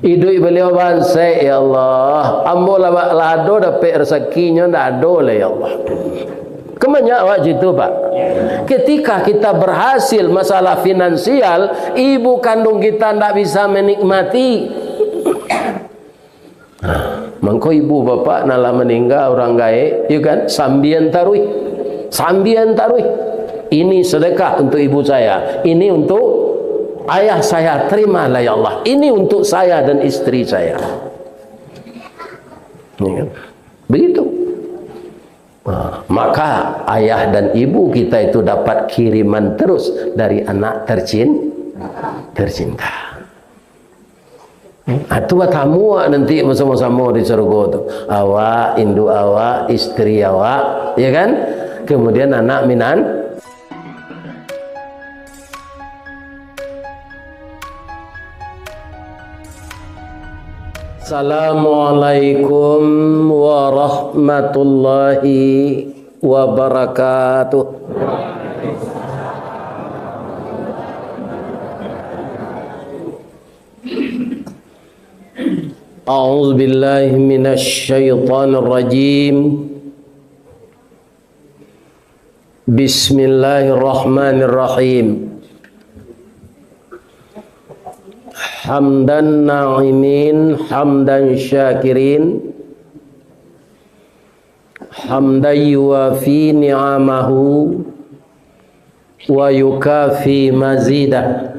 Hidup beliau bansai, ya Allah. Ambo lado dapat rezekinya ndak ada lah ya Allah. Kemanyak awak gitu Pak. Ketika kita berhasil masalah finansial, ibu kandung kita ndak bisa menikmati. Mangko ibu bapak nala meninggal orang gaib, ya kan? Sambian taruh. Ini sedekah untuk ibu saya. Ini untuk ayah saya, terimalah ya Allah. Ini untuk saya dan istri saya. Begitu. Maka ayah dan ibu kita itu dapat kiriman terus dari anak tercinta. Itu tamu nanti sama-sama di surga tu. Awak, induk awak, istri awak, ya kan? Kemudian anak minan. Assalamualaikum warahmatullahi wabarakatuh. A'udzu billahi minasy syaithanir rajim. Bismillahirrahmanirrahim. Hamdan na'imin, hamdan syakirin, hamdan yuwafi ni'amahu wa yukafi mazidah.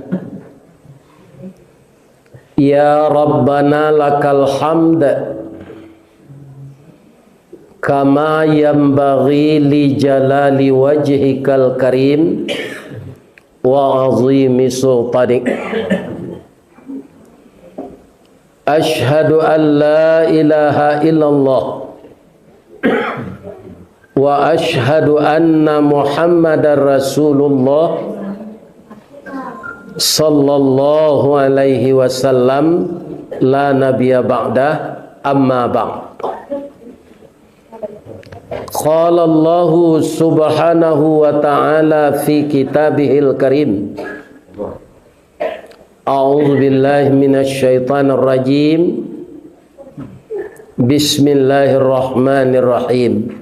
Ya Rabbana lakal hamd kama yanbaghi li jalali wajhikal karim wa azimi sultanik. Ashhadu an la ilaha illallah wa ashhadu anna Muhammadar Rasulullah sallallahu alaihi wasallam la nabiyya ba'dah, amma ba'd. Qala Allah subhanahu wa ta'ala fi kitabihil karim. A'udzu billahi minasy syaithanir rajim. Bismillahirrahmanirrahim.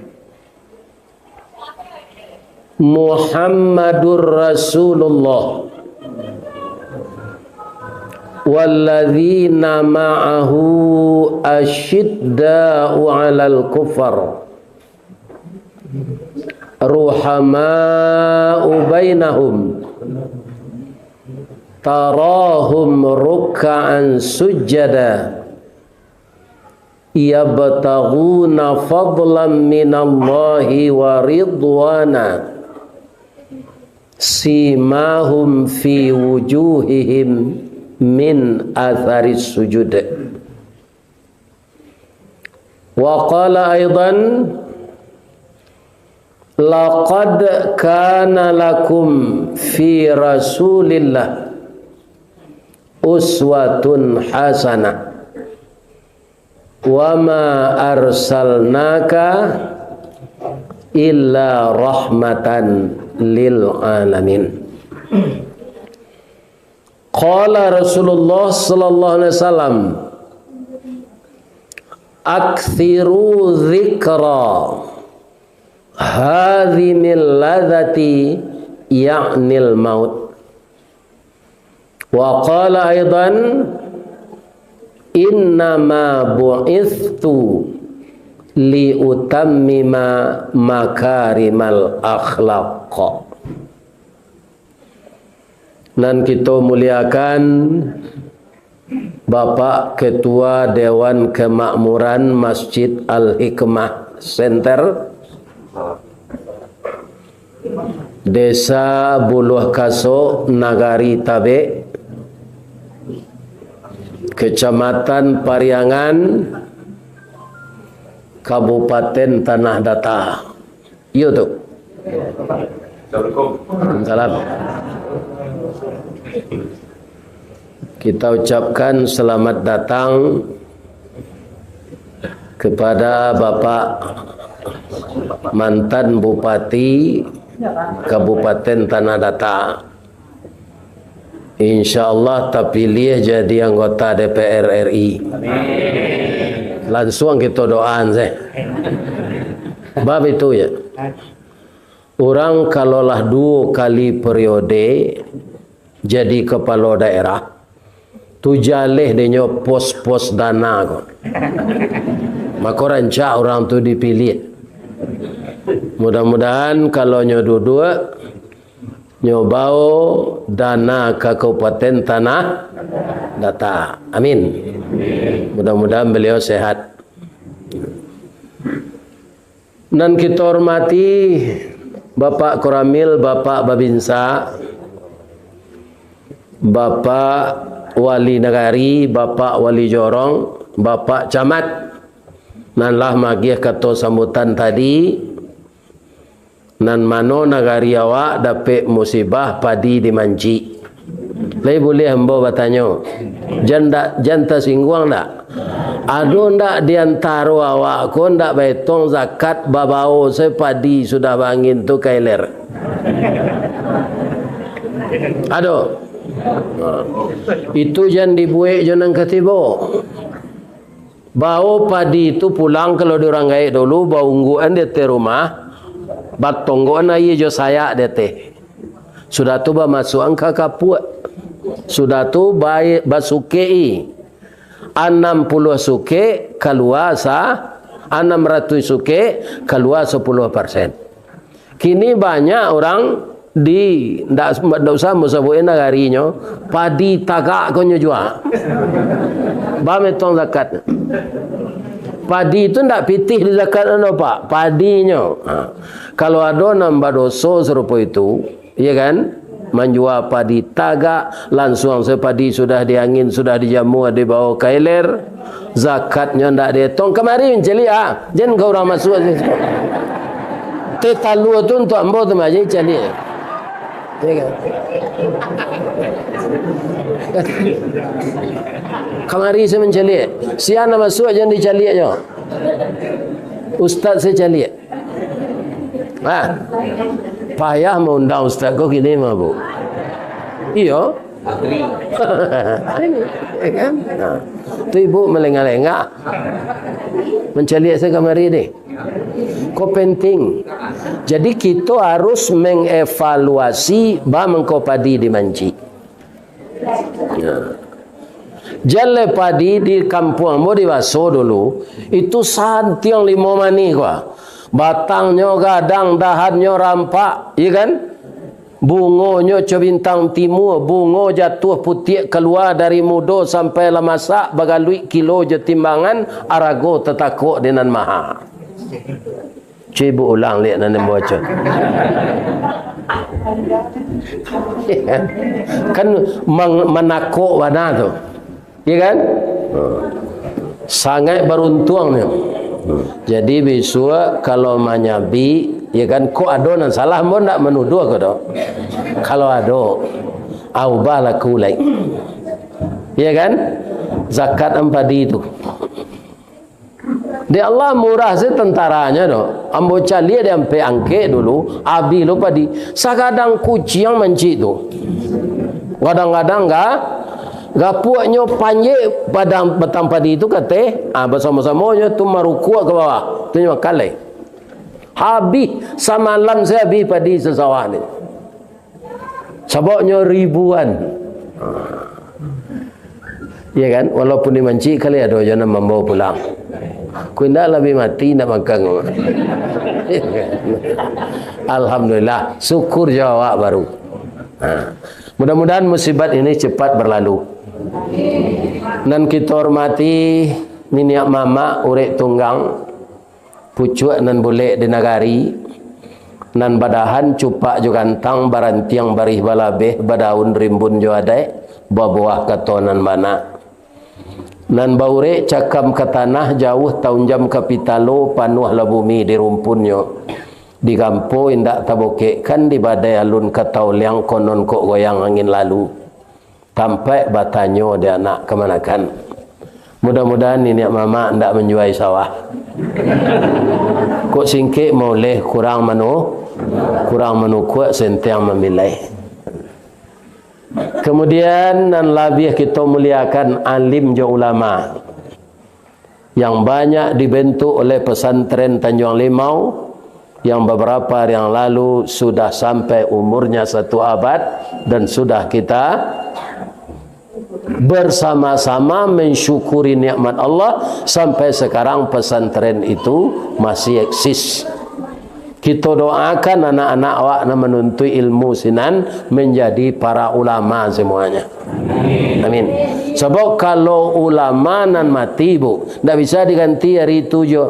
Muhammadur Rasulullah walladzina ma'ahu asyidda'u 'alal kufar ruhama'u bainahum tarahum ruk'an sujada yabtaghuna fadlan minallahi wa ridwana simahum fi wujuhihim min atharis sujud. Wa qala aidan laqad kana lakum fi rasulillah uswatun hasanah wa ma arsalnaka illa rahmatan lil alamin. Qala Rasulullah sallallahu alaihi wasallam akthiru dzikra hadhimil ladzati ya'nil maut. Wa qala aidan innama bu'ithtu li utammima makarimal akhlaq. Dan kita muliakan Bapak Ketua Dewan Kemakmuran Masjid Al-Hikmah Center Desa Buluh Kaso, Nagari Tabe, Kecamatan Pariangan, Kabupaten Tanah Datar. Iya tuh. Salam. Kita ucapkan selamat datang kepada Bapak mantan Bupati Kabupaten Tanah Datar InsyaAllah terpilih jadi anggota DPR RI. Langsung kita doaan saya. Bab itu ya. Orang kalaulah 2 kali periode jadi kepala daerah, tu jaleh dia pos-pos dana kon. Maka rancak orang tu dipilih. Mudah-mudahan kalau nyo dua nyobao dana ke Kabupaten Tanah Datar. Amin. Mudah-mudahan beliau sehat. Dan kita hormati Bapak Koramil, Bapak Babinsa, Bapak Wali Negari, Bapak Wali Jorong, Bapak Camat. Nanlah magiah kata sambutan tadi. Nan mano negari awak dapat musibah padi dimanci. Lai boleh hamba bertanya. Janta singguang tak? Ada ndak di antara awak ko ndak betong zakat babao sepadi sudah bangin tu kailer? Ada. Itu jangan dibuat jangan ketibo. Bau padi itu pulang kalau diorang gaik dulu bau ungguan dia te rumah. Batonggoan aye jo saya dete. Sudah tu ba masuk angka kaput. Sudah tu baik basukei. 60 suke keluar 600 suke keluar 10%. Kini banyak orang di ndak usah musabuin nagarinyo padi tagak konyo jual. Ba metong zakat. Padi itu ndak pitih di zakat anu Pak, padinya. Kalau ada nambah dosa serupa itu, ya kan? Menjual padi tagak, langsung sepadi sudah diangin, sudah dijamu, dibawa kailer, zakatnya ndak dihitung. Kemari menceli jangan kau orang masuk. Tetalu tu untuk ambo tu macam celi. Ya kan? Kemari saya menceli. Siapa masuk jangan diceli aja. Ustaz saya celi. Payah mau undang ustaz kau gini mah bu. Iyo. Ya kan? Tu ibu melengah-lengah. Menceli saya kemari ni. Kau penting. Jadi kita harus mengevaluasi bah mengko padi dimanci. Jale padi di kampung ambo di Baso dulu itu santiang 5 mani kuah. Batangnya gadang, dahannya rampak, ya kan? Bungonya cebintang timur, bungo jatuh putih keluar dari mudo sampai lamasak bagalui kilo je timbangan arago tetakuk dengan maha. Cibu ulang lihat nanti baca. Kan menakuk wana tu. Ya kan? Sangat beruntung ni. Jadi besok kalau manyabi, ya kan, kok ada nan salah pun nak menuduh ke dah. Kalau ada, aubah laku lain. Ya kan? Zakat empadi itu. Dia Allah murah se tentaranya doh. Ambo cali dia ampe angke dulu, abi lo padi. Sakadang kucing menci tu. Kadang-kadang gapuaknya panjang padang petang padi itu kata, bersama-samanya tu marukuk ke bawah. Tu nyo kalai. Habis semalam saya habis padi sesawah ni. Sebabnya ribuan. Ya kan? Walaupun dimanci kali ada jangan membawa pulang. Kena lebih mati nak makan. Alhamdulillah, syukur jawab baru. Mudah-mudahan musibat ini cepat berlalu. Dan kita hormati minyak mama urek tunggang pucuk nan boleh di negari nan badahan cupak jo gantang barantiang barih balabeh badaun rimbun jo adai babuah katonan mana nan baure cakam ke tanah jauh tahun jam kapitalo panuh la bumi di rumpunyo di kampo indak taboke kan di badai alun katau liang konon kok goyang angin lalu tampai batanyo dia nak kemanakan. Mudah-mudahan ini mama ndak menjuai sawah. Kok singkik mau leh kurang manu kuat sentiang memilih. Kemudian dan lebih kita muliakan alim je ulama yang banyak dibentuk oleh pesantren Tanjung Limau, yang beberapa hari yang lalu sudah sampai umurnya 1 abad, dan sudah kita bersama-sama mensyukuri nikmat Allah sampai sekarang pesantren itu masih eksis. Kita doakan anak-anak awak nak menuntut ilmu sinan menjadi para ulama semuanya. Amin. Sebab kalau ulama nan mati bu, tak bisa diganti hari itu je.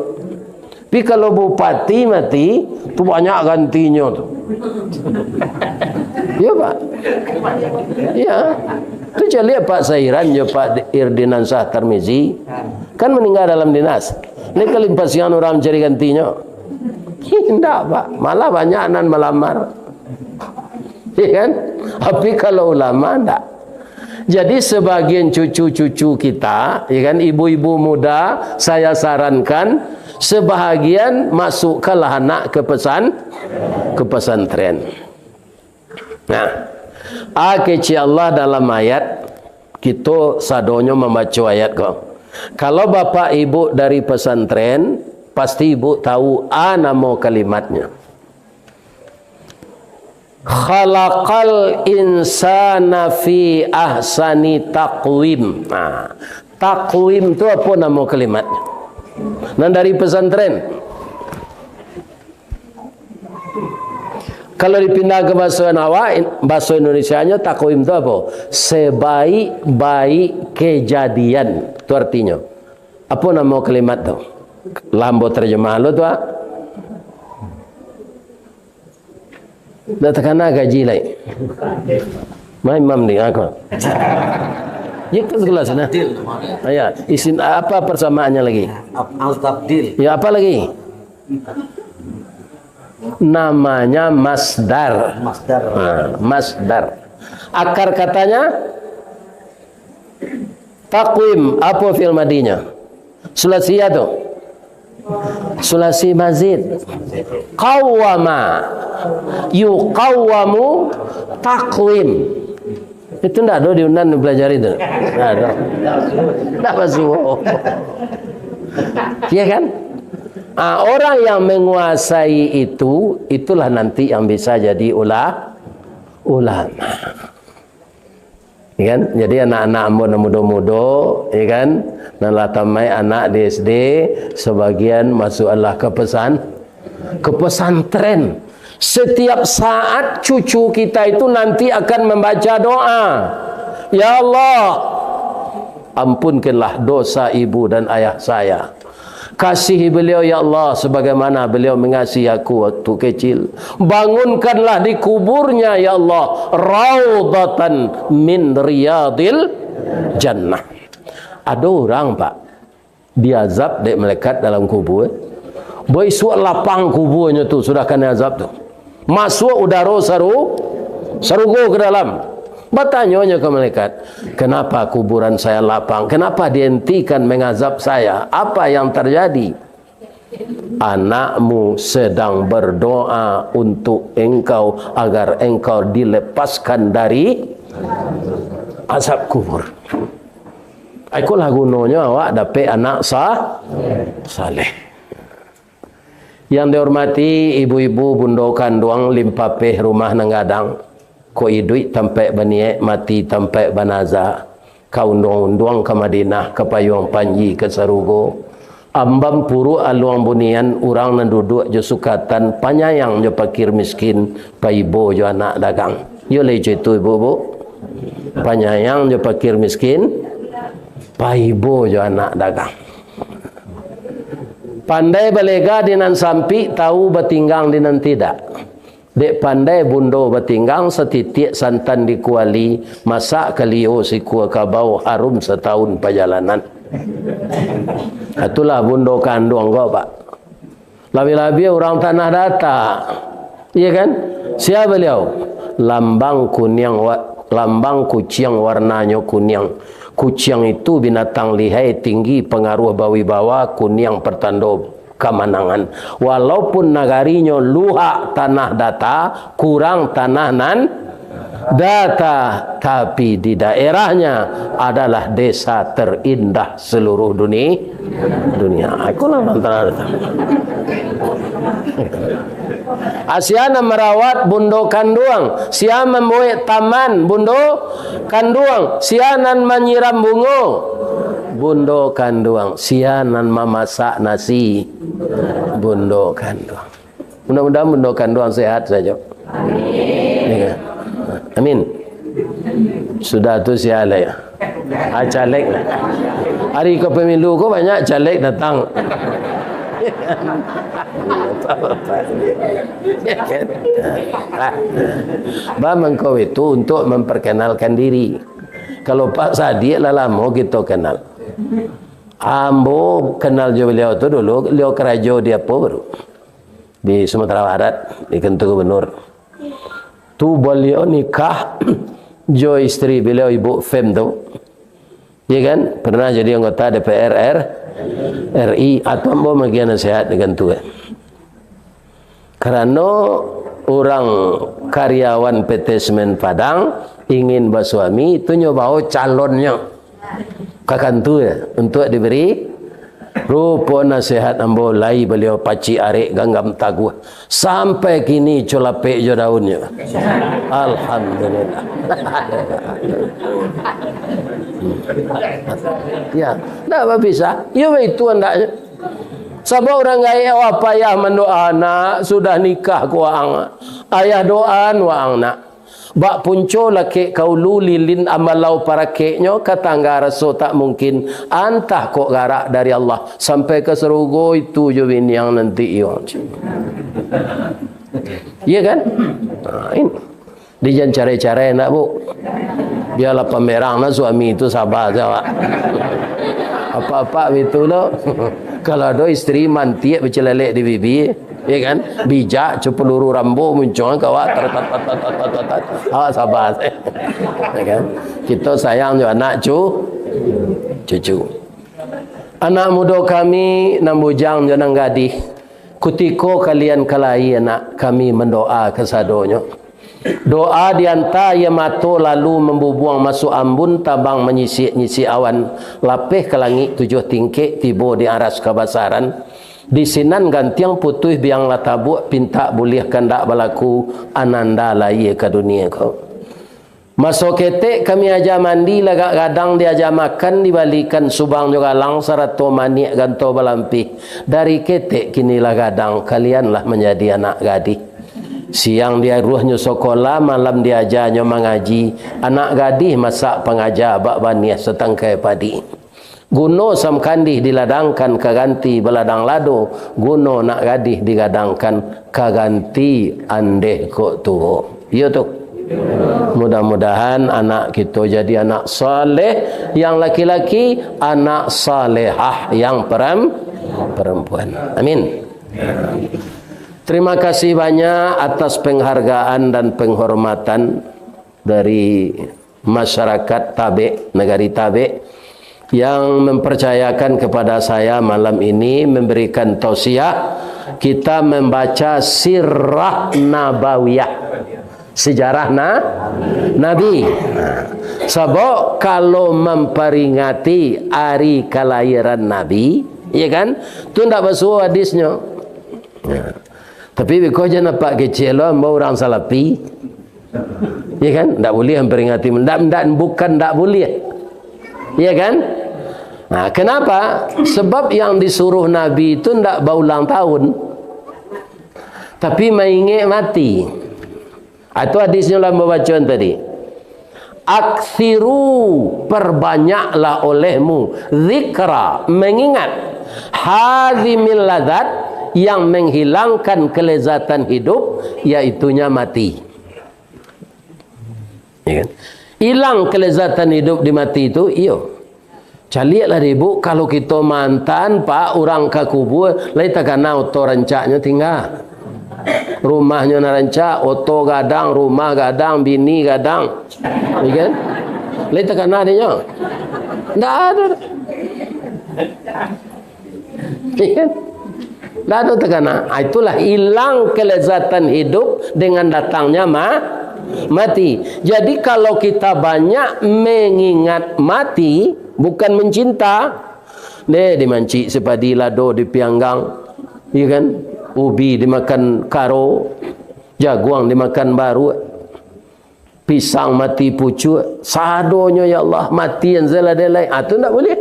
Tapi kalau bupati mati, tu banyak gantinya tu. Ya Pak. Ya. Tu je lihat Pak Sairan je Pak Irdinan Shah Tarmizi kan meninggal dalam dinas. Ini kelimpasian orang cari gantinya. Tidak Pak, malah banyak nan melamar. Ya kan? Tapi kalau ulama tidak. Jadi sebagian cucu-cucu kita, ya kan, ibu-ibu muda, saya sarankan sebahagian masukkanlah anak ke pesantren. Nah, keci Allah dalam ayat kita sadonyo membaca ayat kau. Kalau bapak ibu dari pesantren, pasti ibu tahu nama kalimatnya. Khalaqal insana fi ahsani taqwim. Nah, taqwim itu apa nama kalimatnya? Dan dari pesantren. Kalau dipindah ke bahasa Indonesianya taqwim itu apa? Sebaik-baik kejadian. Itu artinya. Apa nama kalimat itu? Lambo terjemah lo tu dah terkena gaji lagi. Mai mam ni aku. Ya ke sekolah sana. Ya, isin apa persamaannya lagi? Al-tabdil. Ya apa lagi? Namanya masdar. Masdar. Masdar. Akar katanya taqwim. Apa fi'il madinya? Sulasiyah tu. Sulasi mazid. Qawwama yuqawwamu taqwim. Itu tidak ada di Unan belajar itu. Tidak ada. Tidak masuk. Ya kan? Orang yang menguasai itu, itulah nanti yang bisa jadi ulama. Ya kan? Jadi anak-anak muda-muda, ya kan? Dan latamai anak di SD, sebagian masuklah ke pesantren. Setiap saat cucu kita itu nanti akan membaca doa. Ya Allah, ampunkanlah dosa ibu dan ayah saya. Kasihi beliau ya Allah sebagaimana beliau mengasihi aku waktu kecil. Bangunkanlah di kuburnya ya Allah raudhatan min riyadil jannah. Ada orang Pak diazab dek malaikat dalam kubur. Boy suat lapang kuburnya tu sudah kena azab tu. Masuk udara sarugo ke dalam. Bertanya ke malaikat, kenapa kuburan saya lapang? Kenapa dihentikan mengazab saya? Apa yang terjadi? Anakmu sedang berdoa untuk engkau agar engkau dilepaskan dari azab kubur. Itulah gunanya awak dapat anak saleh. Yang dihormati ibu-ibu bundo kandung limpapeh rumah nanggadang. Ko idui tampai baniek mati tampai banaza. Kau undang-undang ke Madinah ke Payung Panji ke Sarugo. Ambam puru aluang bunian orang nan duduk je sukatan panyayang je pakir miskin paibo je anak dagang. Yo lejo itu ibu-ibu. Panyayang je pakir miskin paibo je anak dagang. Pandai belega dinan sampi tahu betinggang dinan tidak. Dek pandai bundo betinggang setitik santan dikuali masak kalio si kuah kabau harum setahun perjalanan. Itulah bundo kandung kau Pak. Labi-labi orang tanah data. Iya kan? Siapa beliau? Lambang kucing warnanya kuning. Kucing itu binatang lihai tinggi pengaruh bawi-bawa kuning pertanda kemenangan. Walaupun nagarinya luhak tanah data, kurang tanah nan data, tapi di daerahnya adalah desa terindah seluruh dunia. Aku lah antara Asiana merawat bundo kanduang, sia membuat taman bundo kanduang, sianan menyiram bungo bundo kanduang, sianan memasak nasi bundo kanduang. Mudah-mudahan bundo kanduang sehat saja. Amin. Amin. Sudah tu sialai. Caleg lah. Hari ke pemilu kau banyak caleg datang. Bang kau itu untuk memperkenalkan diri. Kalau Pak Sadiq lah lama kita kenal. Ambo kenal jo beliau tu dulu, beliau kerajo di apa baru di Sumatera Barat, di Kentu Gubernur. Tu beliau nikah jo istri beliau Ibu Fem tu. Ya kan? Pernah jadi anggota DPR RI atau mau bagi nasihat dengan tu. Karena orang karyawan PT Semen Padang ingin bersuami, itu nyoba calonnya kakantu ya untuk diberi rupa nasihat ambo lai beliau paci arek ganggam taguh sampai kini colapek jo daunnya. Alhamdulillah. Ya, tak bisa. Ya itu andaknya. Sebab orang gaya apa ya mendoa anak sudah nikah ku ang ayah doan wa ang nak. Bak punco laki kau lulilin amalau para keknya kata raso tak mungkin antah kok garak dari Allah sampai ke serugo itu jo yang nanti iyo. Iya kan? Nah, ini dijan cara-cara nak bu. Biarlah pemerang na suami itu sabar jawab. Apa-apa itu lo. Kalau ada istri mantiak bercelelek di bibi, ya kan? Bijak, peluru rambo muncul kawat awak sabar. Ya kan? Kita sayang juga anak cucu. Anak muda kami nambujang janang gadih. Kutiko kalian kalai anak kami mendoa kesadonya. Doa dianta ia mato lalu membubuang masuk ambun tabang menyisi awan lapeh ke langit 7 tingkik tibo di aras kebasaran di sinan gantiang putih biang latabuk pinta boleh kandak balaku ananda lai ke dunia kau. Masuk ketek kami aja mandi lagak gadang dia aja makan dibalikan subang juga lang sarato manik ganto balampi dari ketek kinilah gadang kalianlah menjadi anak gadis. Siang dia ruhnya sekolah, malam dia ajarnya mengaji. Anak gadis masak pengajar bak baniah setangkai padi. Guno sam kandih diladangkan kaganti beladang lado. Guno nak gadis digadangkan kaganti andeh kok tu. Ya tu. Mudah-mudahan anak kita jadi anak saleh yang laki-laki, anak salehah yang perempuan. Amin. Terima kasih banyak atas penghargaan dan penghormatan dari masyarakat Tabe, negari Tabe yang mempercayakan kepada saya malam ini memberikan tausiah kita membaca sirah nabawiyah, sejarah Nabi. Sebab kalau memperingati hari kelahiran Nabi, ya kan? Itu tidak bersuhu hadisnya. Ya. Tapi kau jangan nampak kecil lah, orang salafi. Ya kan? Tak boleh memperingati. Bukan tak boleh. Ya kan? Nah, kenapa? Sebab yang disuruh Nabi itu tidak berulang tahun. Tapi mengingat mati. Itu hadisnya lah membacaan tadi. Aksiru, perbanyaklah olehmu zikra, mengingat hadhimil ladzat, yang menghilangkan kelezatan hidup, yaitunya mati. Ya kan? Hilang kelezatan hidup di mati itu, iyo. Caliatlah ibu, kalau kita mantan pak orang ke kubur, lain tak kena oto rancaknya tinggal. Rumahnya narancak, oto gadang, rumah gadang, bini gadang. Ya kan? Lain tak kena dia. Tak ada. Ya kan? Tak ada tekanan. Itulah hilang kelezatan hidup dengan datangnya mati. Jadi kalau kita banyak mengingat mati, bukan mencinta, dimancik sepadi lado di pianggang, ya kan? Ubi dimakan karo, jaguang dimakan baru, pisang mati pucuk, sadonya ya Allah mati yang zaladelai. Itu tak boleh.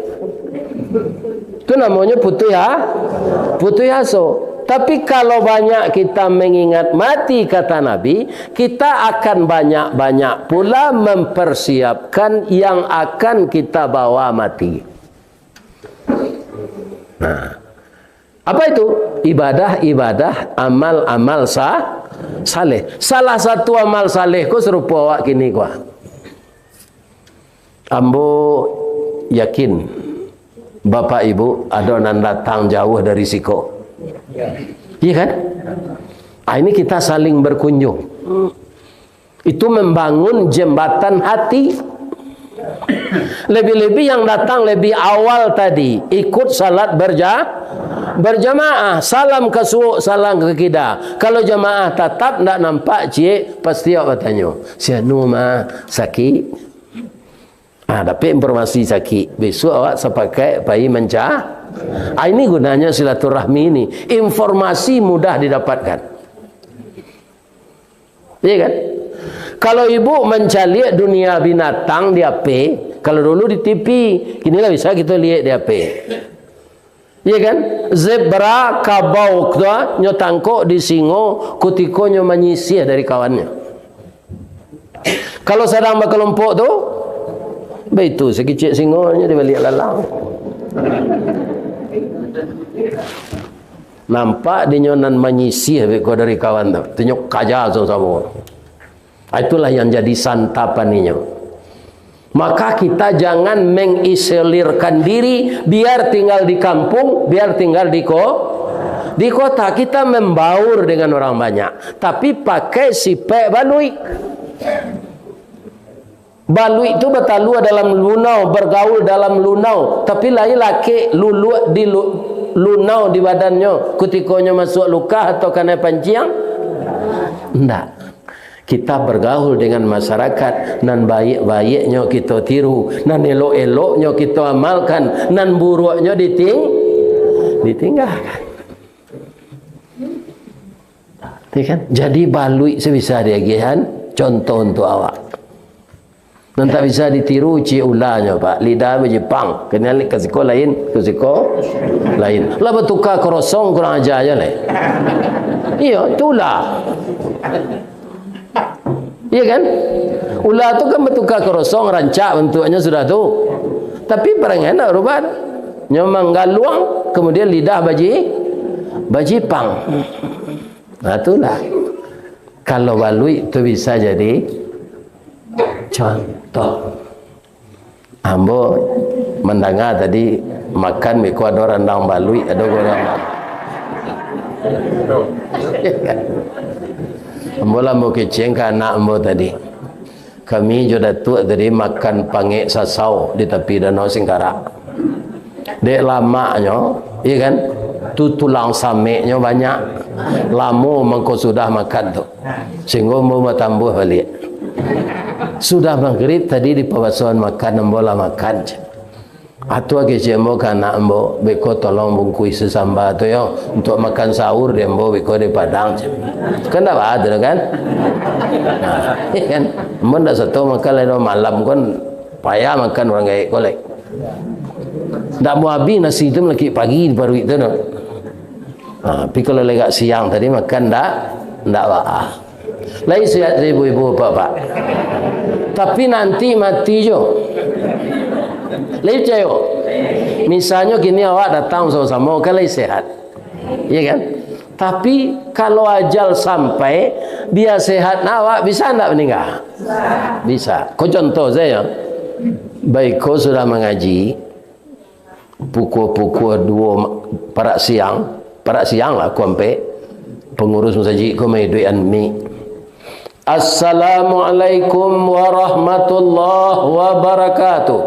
Itu namanya putus asa. Tapi kalau banyak kita mengingat mati, kata Nabi, kita akan banyak-banyak pula mempersiapkan yang akan kita bawa mati. Nah, apa itu? Ibadah-ibadah, amal-amal saleh. Salah satu amal saleh ku serupa awak kini ku. Ambo yakin Bapak Ibu ada nan datang jauh dari Siko. Iya kan? Ini kita saling berkunjung. Itu membangun jembatan hati. Lebih-lebih yang datang lebih awal tadi, ikut salat berjamaah, salam ke suuk, salam ke kida. Kalau jamaah tetap tak nampak cik, pasti awak bertanya, sianu mah sakit. Dapat informasi sakit, besok awak sepakai bayi mencah. Ini gunanya silaturahmi ini. Informasi mudah didapatkan. Iya kan? Kalau ibu mencari dunia binatang di HP, kalau dulu di TV, kinilah bisa kita lihat di HP. Iya kan? Zebra kabau tu nyotangko di singo, kutikonyo menyisih dari kawannya. Kalau sedang berkelompok tu, begitu sekicik singonya dia balik lalang. Nampak dia nyonan menyisih dari kawan tu. Tengok kaja sama-sama. Itulah yang jadi santapannya. Maka kita jangan mengisolirkan diri biar tinggal di kampung, biar tinggal di kota. Kita membaur dengan orang banyak, tapi pakai sipek balui. Balui itu bertalu dalam lunau, bergaul dalam lunau, tapi lain laki lulu di lunau di badannya, kutikonya masuk luka atau kena panciang. Enggak. Kita bergaul dengan masyarakat, nan baik-baiknya kita tiru, nan elok-eloknya kita amalkan, nan buruknya ditinggalkan. Kan? Jadi balui sebisa dia gian, contoh untuk awak. Dan tak bisa ditiru cik ulahnya pak, lidah berjepang, kenal ke sekolah lain, ke sekolah lain. Lah bertukar kerosong kurang ajar aja lah. Iya, itulah. Iya kan? Ular tu kan bertukar kerosong, rancak bentuknya sudah tu. Tapi barang enak rubat. Nyomang galuang, kemudian lidah bajipang. Nah itulah. Kalau balui itu bisa jadi contoh. Ambo mendengar tadi makan mie kuah ada rendang balui, ada orang. Ambo lah mau keceng ke anak ambo tadi. Kami juga tua tadi makan pangek sasau di tepi danau Singkarak. Dek lamanya, iya kan? Tu tulang sameknya banyak. Lama mengko sudah makan tu. Sehingga mau tambah balik. Sudah maghrib tadi di pawasuan makan ambo lah makan. Atu age jembo kana ambo beko tolong bungkui sesamba tu yo untuk makan sahur dia ambo beko di Padang. Kan dah ada kan? Nah, kan ambo dah satu makan lain malam kan payah makan orang gaya kolek. Dak mau habis nasi tu lagi pagi baru itu no. Tapi kalau legak siang tadi makan ndak waah. Lain sihat ibu-ibu bapak. Tapi nanti mati jo. Lain percaya. Misalnya gini awak datang sama-sama kan lain sehat. Iya kan? Tapi kalau ajal sampai dia sehat awak bisa enggak meninggal? Bisa. Kau contoh saya. Baik kau sudah mengaji pukul 2 parak siang lah aku sampai pengurus masjid kau mai duit mi. Assalamualaikum warahmatullahi wabarakatuh.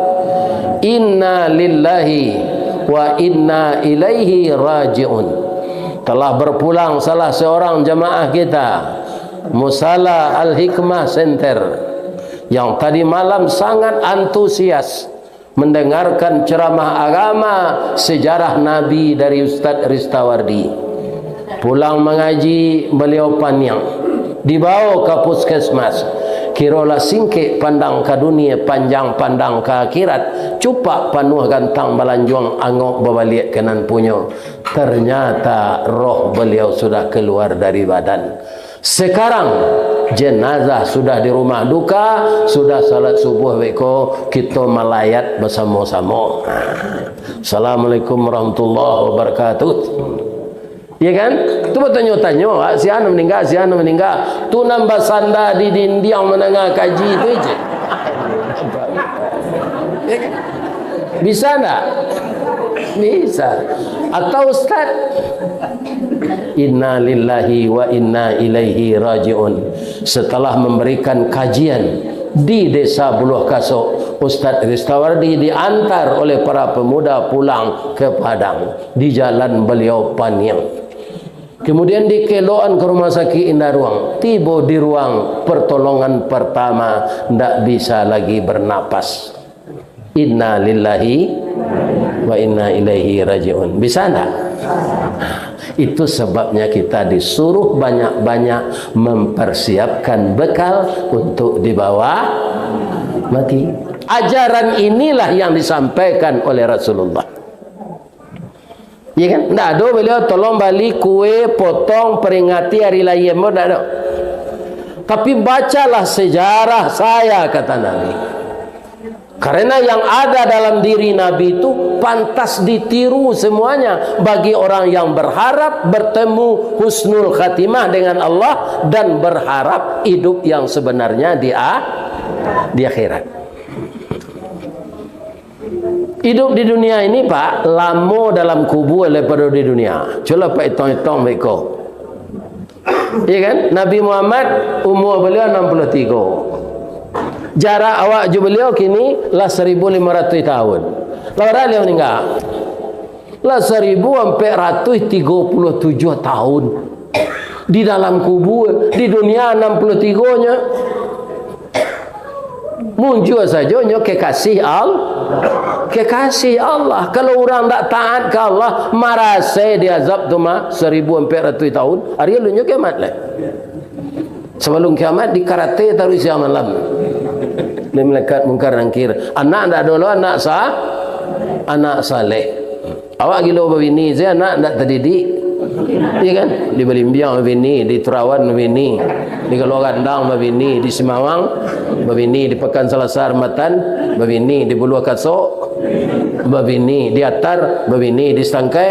Inna lillahi wa inna ilaihi raji'un. Telah berpulang salah seorang jamaah kita. Musala Al-Hikmah Center, yang tadi malam sangat antusias mendengarkan ceramah agama sejarah Nabi dari Ustaz Ristawardi. Pulang mengaji beliau paniang, dibawa ke puskesmas. Kirola singkik pandang ke dunia, panjang pandang ke akhirat, cupak panuh gantang balanjuang angok babalik kanan punyo. Ternyata roh beliau sudah keluar dari badan. Sekarang jenazah sudah di rumah duka, sudah salat subuh beko, kita melayat bersama-sama. Assalamualaikum warahmatullahi wabarakatuh. Ya kan? Tu bertanya-tanya, si anu meninggal, si anu meninggal. Tu nambah sanda di dinding menengah kaji itu je. Ya kan? Bisa tak? Bisa. Atau Ustaz, inna lillahi wa inna ilaihi raji'un. Setelah memberikan kajian di desa Buluh Kasok, Ustaz Ristawardi diantar oleh para pemuda pulang ke Padang. Di jalan beliau paniang. Kemudian dikeloan ke rumah sakit Indah Ruang. Tiba di ruang pertolongan pertama, tidak bisa lagi bernapas. Inna lillahi wa inna ilaihi raji'un. Bisa tak? Itu sebabnya kita disuruh banyak-banyak mempersiapkan bekal untuk dibawa mati. Ajaran inilah yang disampaikan oleh Rasulullah. Ya kan? Tak ada beliau tolong balik kue, potong, peringati hari lahir. Tak ada. Tapi bacalah sejarah saya, kata Nabi. Karena yang ada dalam diri Nabi itu pantas ditiru semuanya bagi orang yang berharap bertemu husnul khatimah dengan Allah dan berharap hidup yang sebenarnya di akhirat. Hidup di dunia ini, Pak, lama dalam kubur daripada di dunia. Coba Pak hitung-hitung mereka. Ya kan? Nabi Muhammad umur beliau 63. Jarak awak ju beliau kini lah 1500 tahun. Lawan dia meninggal. Lah 1437 tahun. Di dalam kubur, di dunia 63-nya. Muncul saja nyo kekasih Allah. Kalau orang tak taat ke Allah, marase dia azab tu mah 1400 tahun. Hari lu nyo kiamat lah. Sebelum kiamat di karate taruh siang malam. Dia melekat mungkar nangkir. Anak tak dulu anak saleh. Awak gila bini saya anak tak terdidik. Ya kan? Di Belimbiang bini, di Terawan bini, di Galorandang bini, di Semawang bini, di Pekan Selasar Matan bini, di Buluh Kasok bini, di Atar bini, di Stangkai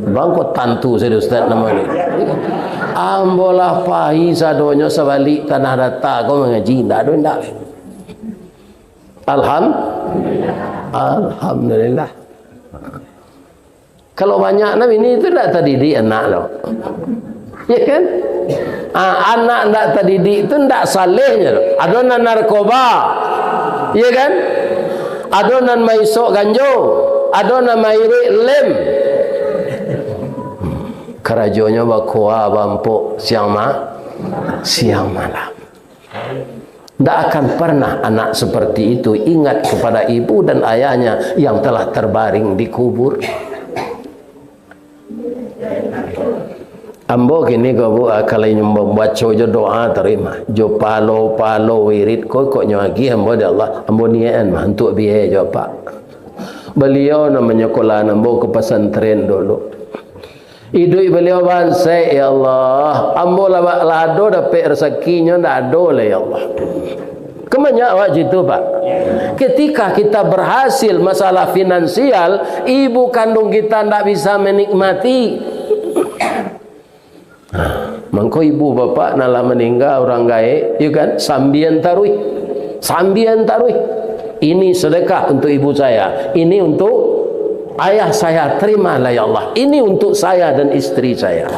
bangkot tantu saya Ustaz nama ni. Ambolah pahi sadonyo sebalik tanah data kau mengaji ndak ada ndak. Alhamdulillah. Kalau banyak Nabi ini itu tak terdidik anak lo. Ya kan? Anak tak terdidik itu tak salehnya lo. Adonan narkoba. Ya kan? Adonan maisok ganjo. Adonan mairi lem. Kerajonya bakua bampuk siang malam. Tak akan pernah anak seperti itu ingat kepada ibu dan ayahnya yang telah terbaring di kubur. Ambo kini kau kalau membaca je doa terima. Jo palo wirid kau nyagi ambo dia Allah. Ambo nian mah untuk biaya jo pak. Beliau namanya sekolah ambo ke pesantren dulu. Hidup beliau bangsa ya Allah. Ambo lado dapat rezekinya ndak ada lah ya Allah. Kemana awak gitu pak? Ketika kita berhasil masalah finansial, ibu kandung kita ndak bisa menikmati. Mangko ibu bapa nala meninggal orang gaib, ya kan? Sambian taruh. Ini sedekah untuk ibu saya. Ini untuk ayah saya, terimalah ya Allah. Ini untuk saya dan istri saya.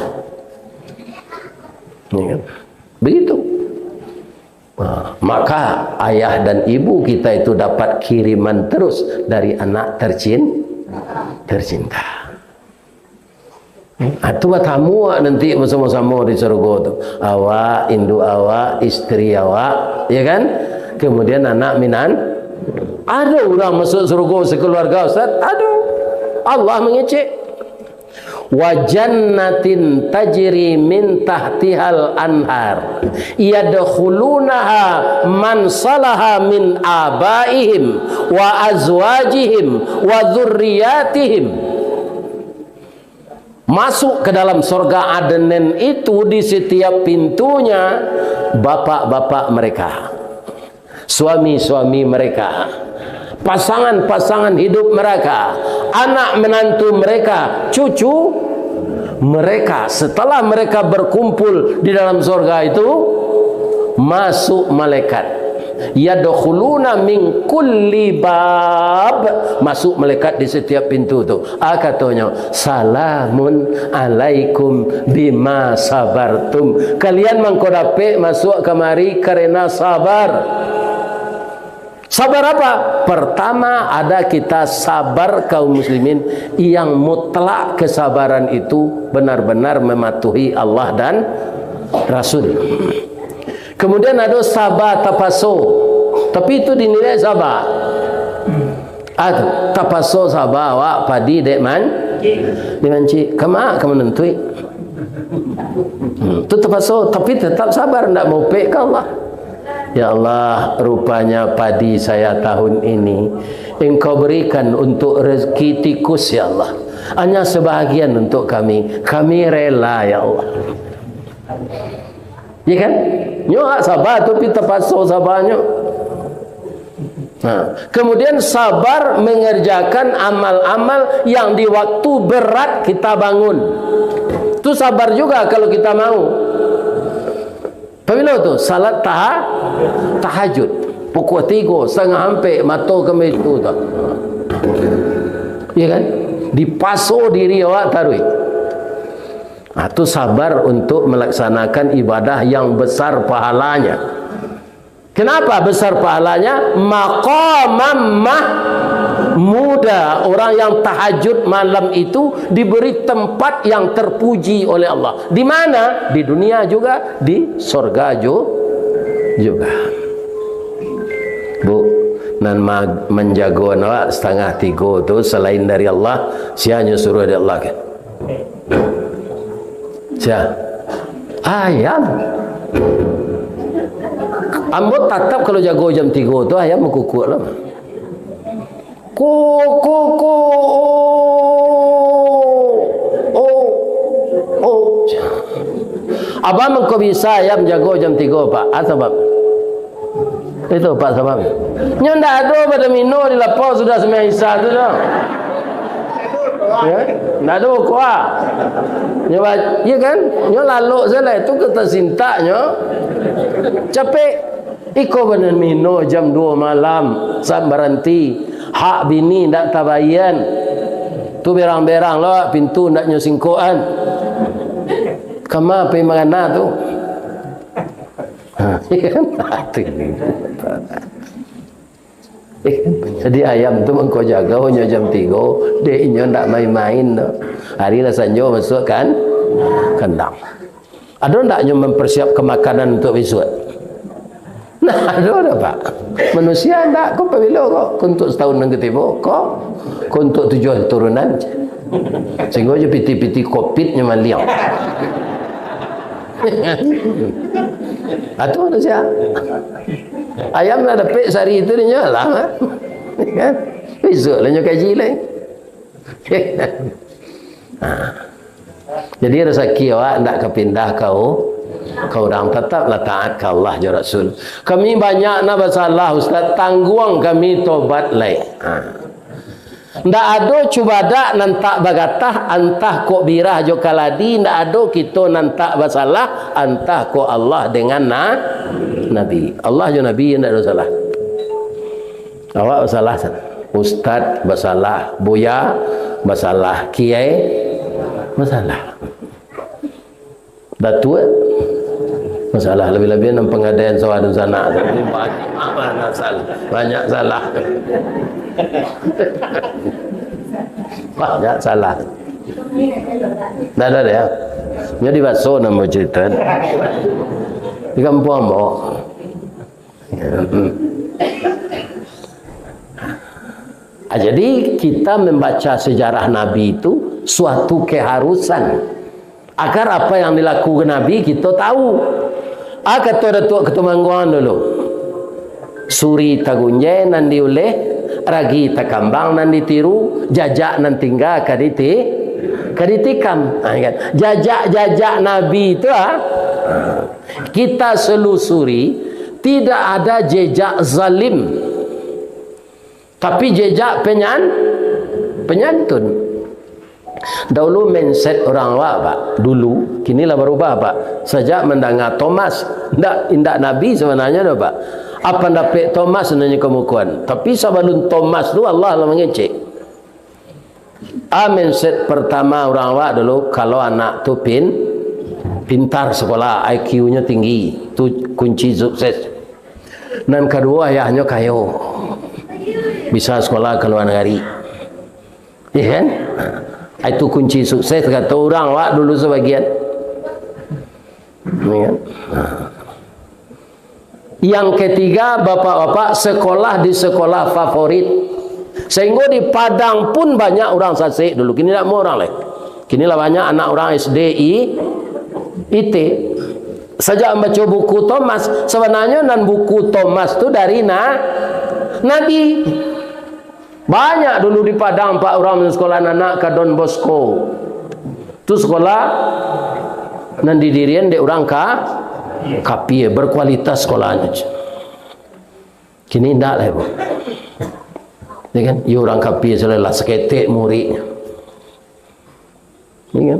Ya kan? Begitu. Maka ayah dan ibu kita itu dapat kiriman terus dari anak tercinta. Itu tamu nanti bersama-sama di surga tu. Awak, induk awak, isteri awak, ya kan? Kemudian anak minan. Ada orang masuk surga sekeluarga, Ustaz? Ada. Allah mengecek. Wa jannatin tajri min tahtihal anhar yadkhulunaha man salaha min abaihim wa azwajihim wa dzurriyyatihim. Masuk ke dalam surga Aden itu di setiap pintunya bapak-bapak mereka, suami-suami mereka, pasangan-pasangan hidup mereka, anak menantu mereka, cucu mereka. Setelah mereka berkumpul di dalam surga itu, masuk malaikat. Yadkhuluna min kulli bab, masuk malaikat di setiap pintu tu. Katanya, salamun alaikum bima sabartum. Kalian mengkodape masuk kemari karena sabar. Sabar apa? Pertama, ada kita sabar kaum muslimin yang mutlak kesabaran itu benar-benar mematuhi Allah dan Rasul. Kemudian ada sabar tapaso, tapi itu dinilai sabar. Tapaso sabar awak padi dek man dimanci kama kamu nentui. Itu tapaso, tapi tetap sabar, tidak mau pek ke Allah. Ya Allah, rupanya padi saya tahun ini Engkau berikan untuk rezeki tikus, ya Allah. Hanya sebahagian untuk kami. Kami rela, ya Allah. Ya kan? Nyo sabar tapi terpaksa sabarnya. Nah, kemudian sabar mengerjakan amal-amal yang di waktu berat kita bangun. Itu sabar juga kalau kita mau. Apabila tu salat tahajud pukul 3 setengah hampir mata kami itu tak. Ya kan? Dipaso diri awak taruh. Itu sabar untuk melaksanakan ibadah yang besar pahalanya. Kenapa besar pahalanya? Maqamam muda. Orang yang tahajud malam itu diberi tempat yang terpuji oleh Allah. Di mana? Di dunia juga, di surga juga. Bu, nan menjaga awak setengah 3 tu selain dari Allah, siapa suruh dari Allah kan? Siapa? Ayam. Ambo tatap kalau jago jam 3 tu ayam mengkukuk lah. Ko. Abang mengko bisa ayam jago jam 3 Pak. Sebab itu Pak sebab. Nyo ndak ada pada mino di lapau sudah semai Isa tu dah. Ya, ndak ada kuah. Nyo ya kan? Nyo lalu salah itu kata sintaknya. Capek iko benar mino jam 2 malam sambaranti. Hak bini ndak tabayan. Tu berang-berang lah pintu ndak nyo singkoan. Kama pe mangana tu. Jadi ayam tu mengko jaga hanya jam 3, dek inyo ndak main-main tu. Hari lah sanjo masuk kan kandang. Ada ndak nyo mempersiapkan makanan untuk besok? Nah, ada Pak. Manusia ndak kau pabilo kau untuk setahun nang ketibo kau untuk 7 turunan. Sehingga je piti-piti covid nya maliang. Atau manusia ayam lah dapat sehari itu dia lah kan besok lah nyo kaji lain. Jadi rezeki awak ndak kepindah kau orang tetaplah taat ke Allah dan Rasul. Kami banyak nak bersalah Ustaz, tangguang kami tobat lai. Ndak ada cubadak nantak bagatah antah kok birah jo kaladi, ndak ada kita nantak bersalah antah kok Allah dengan Nabi. Allah jo Nabi ndak ada salah. Awak bersalah Ustaz bersalah, buya bersalah, kiai bersalah. Datuk masalah lebih-lebih dalam pengadaian sawadun sana ini banyak salah banyak salah Tidak ada ya. Jadi bakso nama cerita. Di kampung bawa. Jadi kita membaca sejarah Nabi itu suatu keharusan agar apa yang dilakukan Nabi kita tahu. Kata Datuk Ketua Mangguan dulu, suri tagunje nan diuleh, ragi takambang nan ditiru, jajak nan tinggal kaditikam. Jajak Nabi itu kita selusuri, tidak ada jejak zalim, tapi jejak penyantun. Dahulu mindset orang awak Pak, dulu, kinilah berubah Pak. Sejak mendengar Thomas, indak Nabi sebenarnya dah Pak. Apa dapat Thomas nanya kemukuan. Tapi sebelum Thomas tu Allah lah mengecek. Mindset pertama orang awak dulu, kalau anak tu pintar sekolah, IQ-nya tinggi, tu kunci sukses. Dan kedua ayahnya kayo, bisa sekolah ke luar negeri. Iya kan? Itu kunci sukses kata orang wak dulu sebagian. Yang ketiga, bapak-bapak sekolah di sekolah favorit. Sehingga di Padang pun banyak orang sasik dulu. Kini tak mau orang lagi. Kini lah banyak anak orang SDI IT. Sejak membaca buku Thomas, sebenarnya dan buku Thomas tu dari Nabi. Banyak dulu di Padang Pak orang sekolah anak ke Don Bosco. Tu sekolah nan didirian de orang kapie berkualitas sekolahnya. Kini ndak lah Bu. Ya kan? Ya orang kapie selalah seketik muridnya. Ya kan?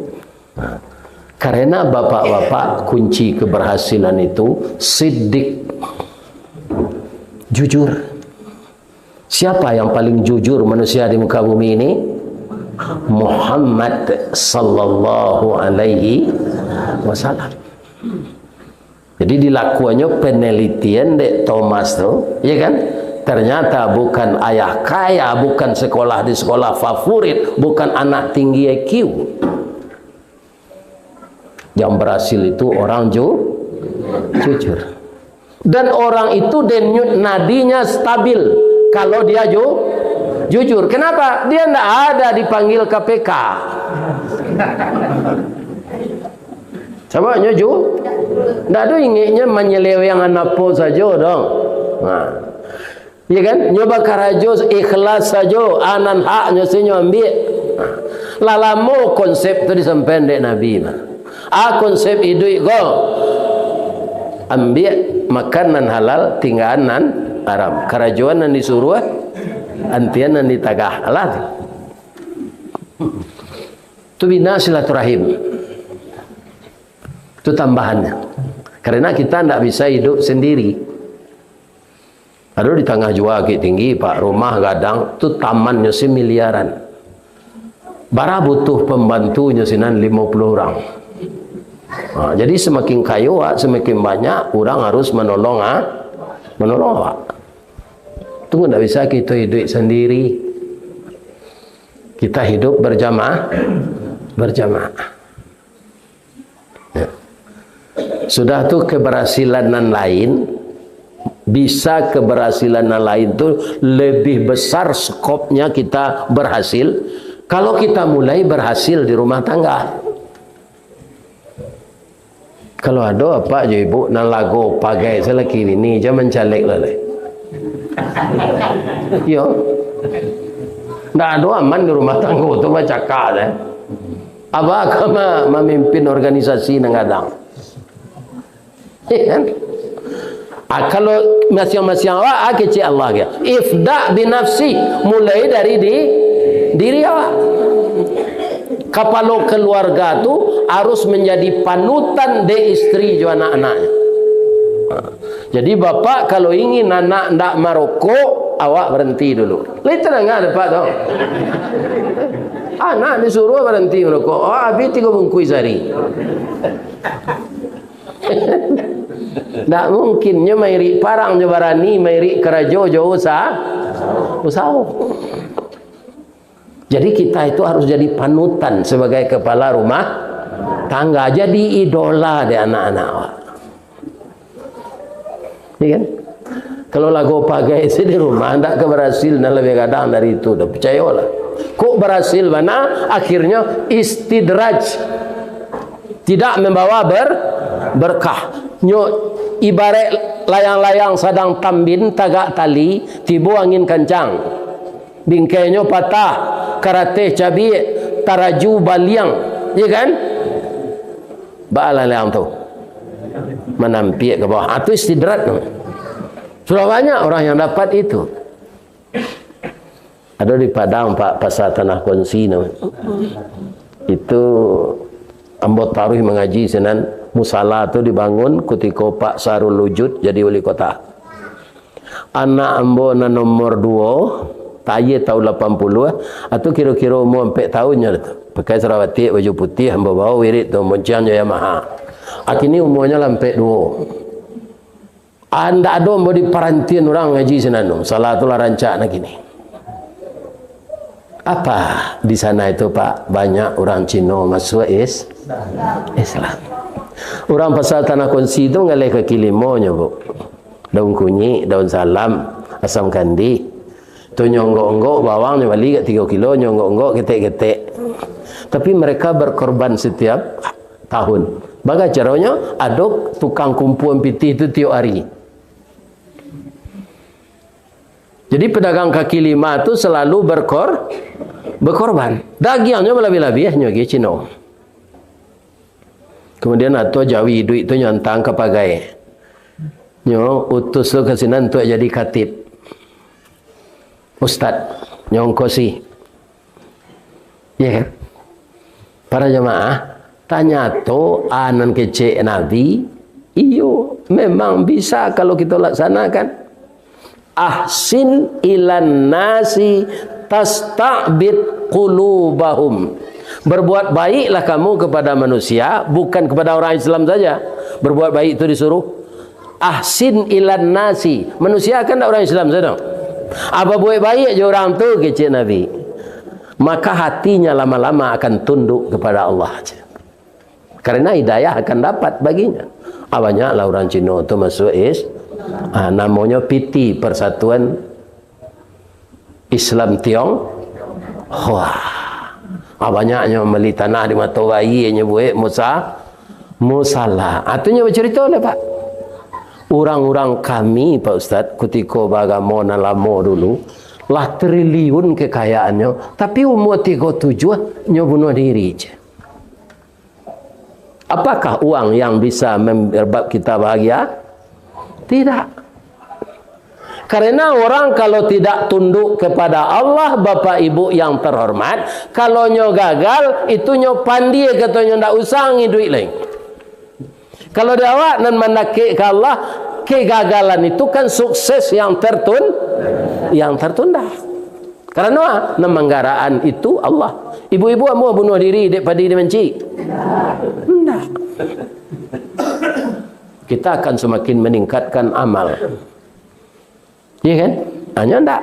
Karena bapak-bapak kunci keberhasilan itu siddiq, jujur. Siapa yang paling jujur manusia di muka bumi ini? Muhammad sallallahu alaihi wasallam. Jadi dilakukannya penelitian dek Thomas tu, ya kan? Ternyata bukan ayah kaya, bukan sekolah di sekolah favorit, bukan anak tinggi IQ. Yang berhasil itu orang jujur. Dan orang itu denyut nadinya stabil. Kalau dia jujur, kenapa? Dia tidak ada dipanggil KPK. Coba jujur, tidak ada inginnya menyeleweng anak po saja dong. Ya kan? Nyoba karajo ikhlas saja, anan haknya senyo ambil. Lalamo konsep tu disampaikan dek Nabi. Konsep hidup go. Ambil makanan halal, tinggalan haram. Kerajuan yang disuruh, antian yang ditagah Allah. Itu bina silaturahim. Itu tambahannya. Karena kita tidak bisa hidup sendiri. Aduh di tengah jua tinggi Pak, rumah gadang, itu tamannya miliaran. Bara butuh pembantunya sinan 50 orang. Jadi semakin kaya, semakin banyak orang harus menolong awak. Tunggu, tidak bisa kita hidup sendiri. Kita hidup berjamaah. Ya. Sudah tuh keberhasilan lain, bisa keberhasilan lain tuh lebih besar skopnya kita berhasil kalau kita mulai berhasil di rumah tangga. Kalau ada apa je ibu nan lagu pagai selaki ini jangan caleg lah. Yo. Ndak ada aman di rumah tangga tu baca cakap dah. Apa agama memimpin organisasi nang gadang. Kan? Kalau masing-masing awak kecil Allah dia. Ifda binafsi, mulai dari diri awak. Kapalo keluarga tu harus menjadi panutan de istri juga anak-anaknya. Jadi bapak kalau ingin anak ndak merokok, awak berhenti dulu. Lihat enggak ada Pak dong. Anak disuruh berhenti merokok. Habis 3 bungkus sehari. Tak mungkinnya mairi parang jabarani mairi kerajo jo usaha. Jadi kita itu harus jadi panutan sebagai kepala rumah tangga, jadi idola di anak-anak awak. Iya kan? Kalau lagu pakai di rumah tidak keberhasil dan lebih kadang dari itu, dah percayalah. Kok berhasil mana? Akhirnya istidraj, tidak membawa berkah. Nyo ibarat layang-layang sedang tambin tagak tali, tibu angin kencang, bingkainya patah, karate cabi, taraju baliang, ya kan? Baalah layang tu menampiak ke bawah. Itu istidrat. Sudah banyak orang yang dapat itu. Ada di Padang Pak, pasar tanah kongsi itu ambo taruh mengaji senan musala tu dibangun ketika Pak Sarul Wujud jadi wali kota. Anak ambo na nomor 2 taye tahun 80 atau kira-kira umur 4 tahunnya tu. Pakai serawati baju putih ambo bawa wirid tu moncang Yamaha. Akini umurnya lampai 2. Anda ada ambo di parantian orang ngaji senan salah tu lah rancak nak gini. Apa di sana itu Pak? Banyak orang Cina masuk Islam. Orang pasal tanah kongsi itu ngalih kaki limonya bu. Daun kunyit, daun salam, asam kandi. Tu nyonggok-onggok bawang ni balik kat 3 kilo, nyonggok-onggok ketek-ketek. Tapi mereka berkorban setiap tahun. Bagaimana caranya? Ada tukang kumpulan piti itu tiap hari. Jadi pedagang kaki lima itu selalu berkorban. Dagingnya lebih-lebih nyogi Cina. Kemudian atau Jawi duit itu nyantang ke pagai. Nyo utus lo ke sini untuk jadi khatib. Ustaz nyongkosi. Ya kan? Para jemaah tanya tu anan kecek Nabi, iyo memang bisa kalau kita laksanakan. Ahsin ilan nasi tasta'bid qulubahum. Berbuat baiklah kamu kepada manusia, bukan kepada orang Islam saja. Berbuat baik itu disuruh. Ahsin ilan nasi. Manusia kan tak orang Islam saja. Apa buat baik je orang tu kecil Nabi. Maka hatinya lama-lama akan tunduk kepada Allah. Karena hidayah akan dapat baginya. Banyaklah orang Cina tu masuk namanya PT, Persatuan Islam Tionghoa. Banyaknya beli tanah di mata bayi nya buat musala. Atunya bercerita lah Pak. Orang-orang kami Pak Ustaz ketika bagaimana lama dulu lah triliun kekayaannya, tapi umur 37 nya bunuh diri je. Apakah uang yang bisa membuat kita bahagia? Tidak. Karena orang kalau tidak tunduk kepada Allah, Bapak Ibu yang terhormat, kalau nyo gagal, itu nyo pandai kata nyo ndak usah duit lain. Kalau dia awak nan menakik ke Allah, kegagalan itu kan sukses yang tertunda. Karena nemanggaraan itu Allah. Ibu-ibu mau bunuh diri daripada dibenci? Tidak. Kita akan semakin meningkatkan amal. Ya kan? Hanya ndak.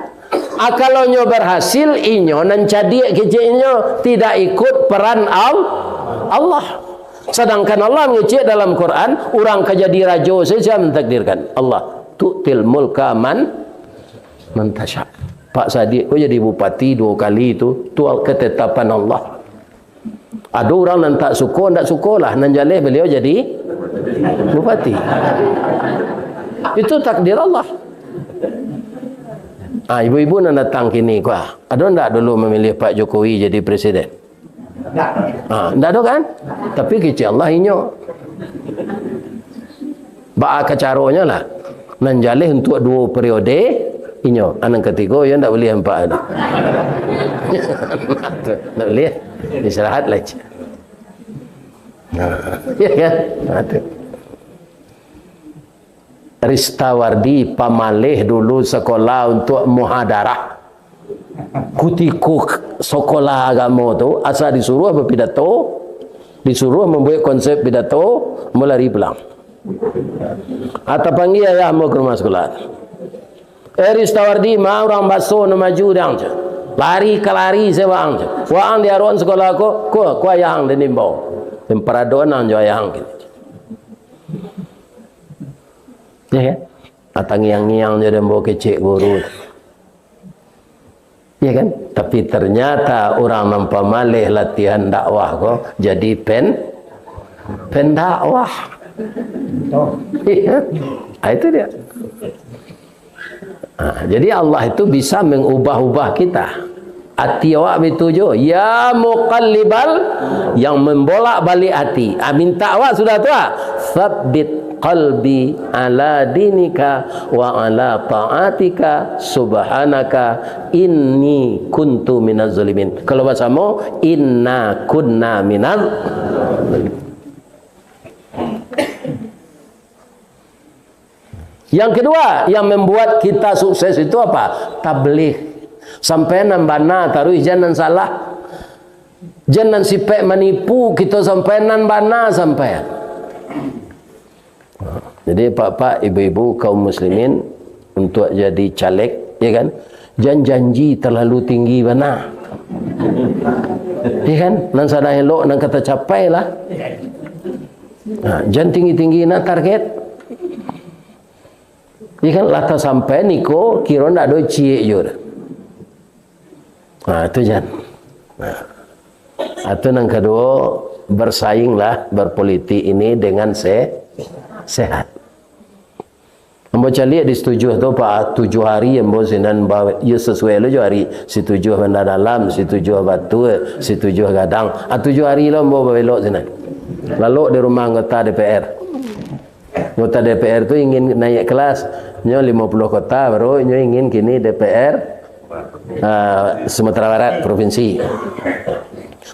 Kalau nyo berhasil, inyo nan jadi kecilnya tidak ikut peran Allah. Sedangkan Allah mengecek dalam Quran, orang kejadi raja saja mentakdirkan. Allah tu'til mulka man tasha. Pak Sadiq kau jadi bupati 2 kali itu ketetapan Allah. Ada orang yang tak suka, lah nan jaleh beliau jadi bupati. Itu takdir Allah. Ibu-ibu nak datang kini kuah. Ada ndak dulu memilih Pak Jokowi jadi presiden? Ndak ada kan? Tapi kecil Allah inyo. Bak kecaronya lah. Nan jaleh untuk 2 periode inyo. Anak ketiga yang ndak boleh empat ada. Ndak boleh. Istirahat lah. Ya kan? Ristawardi pamalih dulu sekolah untuk muhadarah. Kutiku sekolah agama tu asal disuruh apa pidato, disuruh membuat konsep pidato, mulai pulang. Atau panggil ayah mau ke rumah sekolah. Ristawardi mau orang basuh nak maju dah je. Lari ke lari saya waang dia ruang sekolah ko ayang dia nimbau. Temperadoan ang jo ayang gitu. Ya kan? Atang yang je dembo kecik guru. Ya kan? Tapi ternyata orang nampak malih latihan dakwah ko jadi pendakwah. Iya. Itu dia. Jadi Allah itu bisa mengubah-ubah kita. Hati awak betuju, ya muqallibal, yang membolak-balik hati. Minta awak sudah tua. Tsabbit qalbi ala dinika wa ala ta'atika subhanaka inni kuntu minaz zalimin. Kalau bahasamu, inna kunna minaz zalimin. Yang kedua yang membuat kita sukses itu apa? Tabligh. Sampai nambana taruh jangan salah. Jangan sipek menipu kita sampai nambana sampai. Jadi pak-pak, ibu-ibu kaum muslimin untuk jadi caleg, ya kan? Jangan janji terlalu tinggi mana. Ya kan? Nan sada elok nan kata capai lah. Jangan tinggi-tinggi na target. Ya kan lata sampai niko kira ndak do cie jur. Itu jangan. Itu yang kedua, bersainglah berpolitik ini dengan sehat. Membaca lihat disetujui tu pak 7 hari yang bosan bawa ia sesuai lo hari setuju benda dalam setuju batu setuju gadang 7 hari lo mau belok sini lalu di rumah anggota DPR. Anggota DPR tu ingin naik kelas nyo 50 kota baru nyo ingin kini DPR Sumatera Barat provinsi.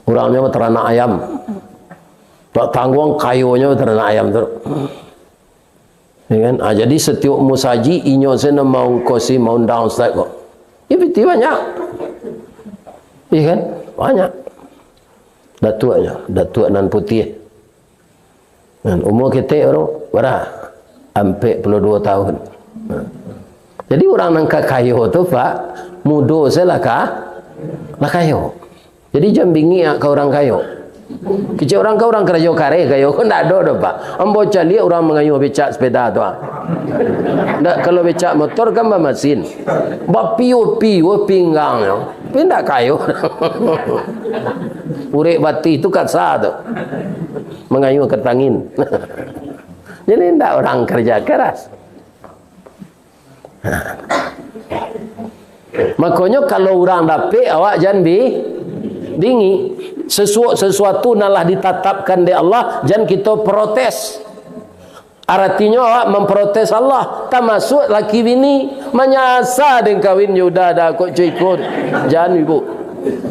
Orangnya ternak ayam. Tak tanggung kayunya ternak ayam tu. Ya kan? Jadi setiap musaji inyo sana mau kosi mau undang ustaz kok. Ya betul banyak. Ya kan? Banyak. Datuk nan putih. Dan umur kita orang berapa? Hampir 42 tahun. Jadi orang nang kayu tu pak mudo saya lah kayu. Jadi jam bingi ke orang kayu. Kecil orang ke orang kerja kayu kan tak ada dah pak. Ambo cari orang mengayu becak sepeda tu. Tak kalau becak motor kan mesin. Bapiu pinggang yo. Pindah kayu. Urek bati itu kat sah tu. Mengayu ketangin. Jadi tak orang kerja keras. Makanya kalau orang dapat awak jangan bingi sesuatu nalah ditatapkan di Allah jangan kita protes. Artinya awak memprotes Allah tak masuk laki bini menyasa dengan kawin yuda dah kok ikut jangan ibu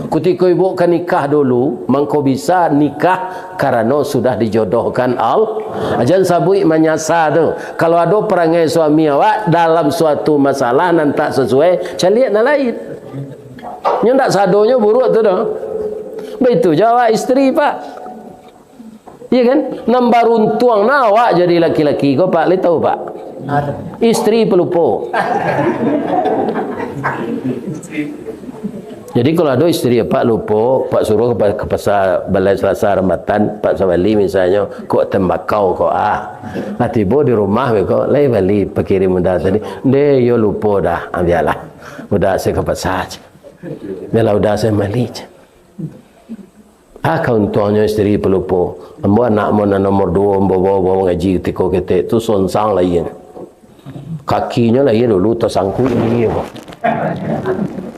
ketika ibu kan nikah dulu mangko bisa nikah karena sudah dijodohkan Allah. Jangan sabui menyasa tu. Kalau ada perangai suami awak dalam suatu masalah nan tak sesuai, caliat na lain. Nya ndak sadonya buruk tu dah. Begitu jawab isteri pak. Iya kan? Nambar untuang na awak jadi laki-laki kau pak, le tahu pak? Isteri pelupo. Jadi kalau ada isteri pak lupa, pak suruh ke pasar Balai Selasa Rambatan, pak Sabali misalnya, kok tembakau kok tiba di rumah kok, lai bali pakirim muda tadi, deh yo lupa dah, biarlah, udah saya ke pasar, biarlah udah saya beli. Kauntuannya isteri pelupo, ambo anak mana nomor 2, bawa ngaji tiko kita tu sonsang lain, kakinya lain dulu tersangkut ini.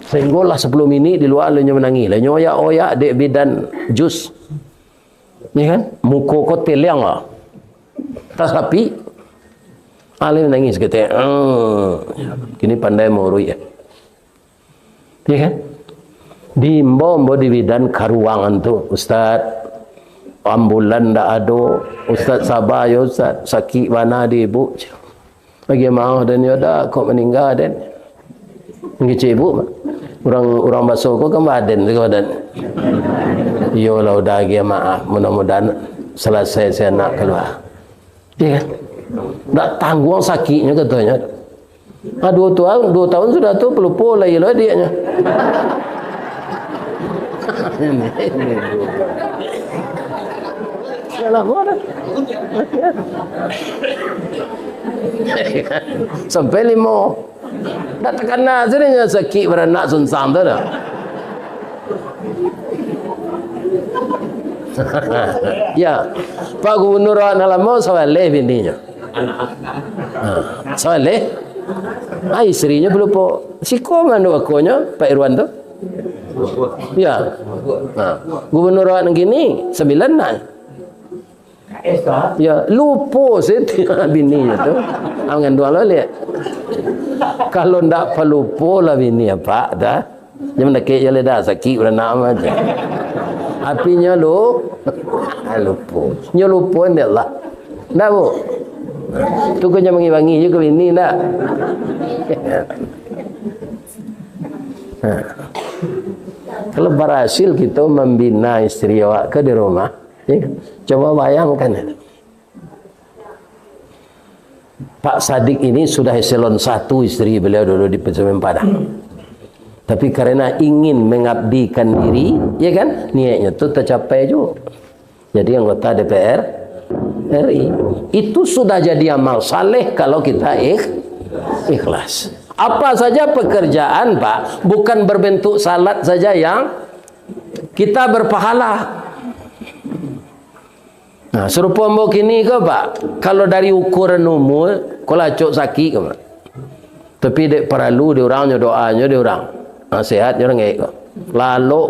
Sehinggalah 10 minit di luar lainnya menangis. Lainnya oyak-oyak dek bidan jus. Ni kan? Muka kau teliang lah. Tak sapi. Alim menangis kata. Kini pandai morui ya. Ya kan? Diimbau di bidan karuangan tu. Ustaz. Ambulan dah ada. Ustaz sabar ya Ustaz. Sakit mana di ibu. Bagaimana dan ya dah. Kau meninggal dan. Ngecik ibu. Orang basuh kau kan badan tu badan. Yolah udah lagi maaf. Mudah-mudahan selesai saya nak keluar. Ya kan? Tak tanggung sakitnya katanya. 2 tahun sudah tu pelupa lah dia nya. Ini. Salah mana? Sampai 5. Tak terkena sebenarnya sakit beranak sunsang tu dah. Ya, Pak Gubernur nak mau soalnya bininya. Soalnya, istrinya belum po. Siko mana akonya Pak Irwan tu? Ya, Gubernur nak gini 9 nak. Ya, lupa sih bininya tu. Angan dua lah lihat. Kalau ndak pelupa lah bini apa dah. Jangan nak kaya dah sakit beranak aja. Apinya lu lupa. Nyo lupa ni Allah. Dah bu. Tu kau jangan wangi juga bini dah. Kalau berhasil kita membina istri awak ke di rumah, ya, coba bayangkan itu. Pak Sadik ini sudah eselon 1 istri beliau dulu di Pejaman Padang. Tapi karena ingin mengabdikan diri, ya kan, niatnya itu tercapai juga. Jadi anggota DPR RI itu sudah jadi amal saleh kalau kita ikhlas. Apa saja pekerjaan Pak, bukan berbentuk salat saja yang kita berpahala. Nah, serupa mbok kini ke Pak, kalau dari ukuran umur, kalau cok sakit ke Pak. Tapi dek perlu diorangnya doanya diorang. Nah, sehat orang kok. Lalu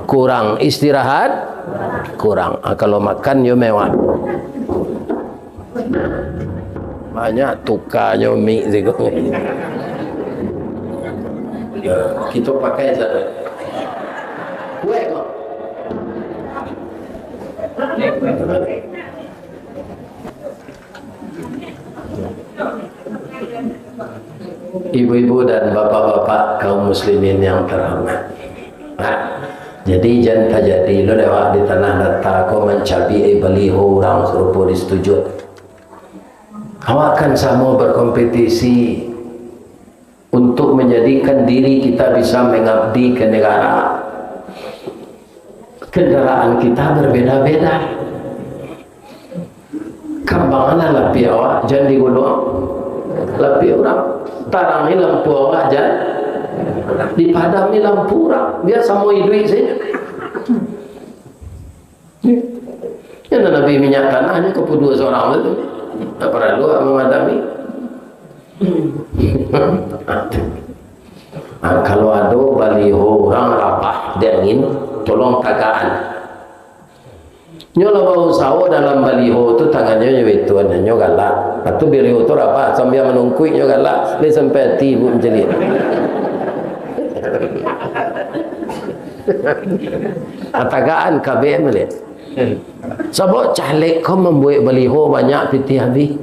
kurang istirahat kurang. Kalau makan yo mewah. Banyak tukarnya mie sih kok. Kita pakai sana. Kue kok. Ibu-ibu dan bapak-bapak kaum muslimin yang terhormat. Jadi jangan terjadi lo lewat di tanah data kau mencabi baliho orang serupa disetujui. Awak kan sama berkompetisi untuk menjadikan diri kita bisa mengabdi ke negara. Kendaraan kita berbeda-beda. Kambangan lapi awak jangan digulung. Lapi orang tarangi lampu awak jangan dipadami lampu orang. Biasa mau duit saja. Ya Nabi minyak tanahnya kepada seorang itu. Tak perlu memadami. Kalau ada baliho orang rapah dia ingin tolong tagaan. Nyola bau sawo dalam baliho tu tangannya nyewituan nyo galak. Atau baliho tu rapah sambil menungkui nyo galak, dia sampai tibu menjelit. Tagaan kabeh melihat. Sebab caleg kau membuat baliho banyak piti habis.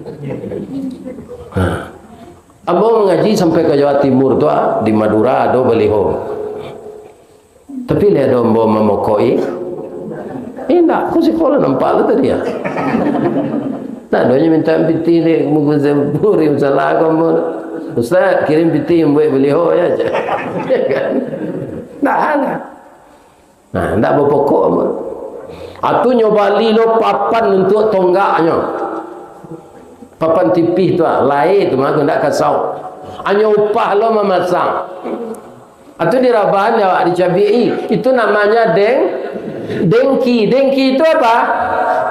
Abang mengaji sampai ke Jawa Timur tu di Madura ada baliho. Tapi lihat dombo memokoi. Tak, aku sekolah nampak lah tadi ya. Tak, doanya minta piti ni, muka zemburi masalah kamu. Ustaz kirim piti yang buat baliho ya. Kan? Tak ada. Nah, tak berpokok apa. Atau nyobali lo papan untuk tonggaknya. Papan tipis tu lain tu mah ndak kasau. Hanya upah lo memasang. Atau di Rabahan ya di Cabi'i itu namanya dengki. Dengki itu apa?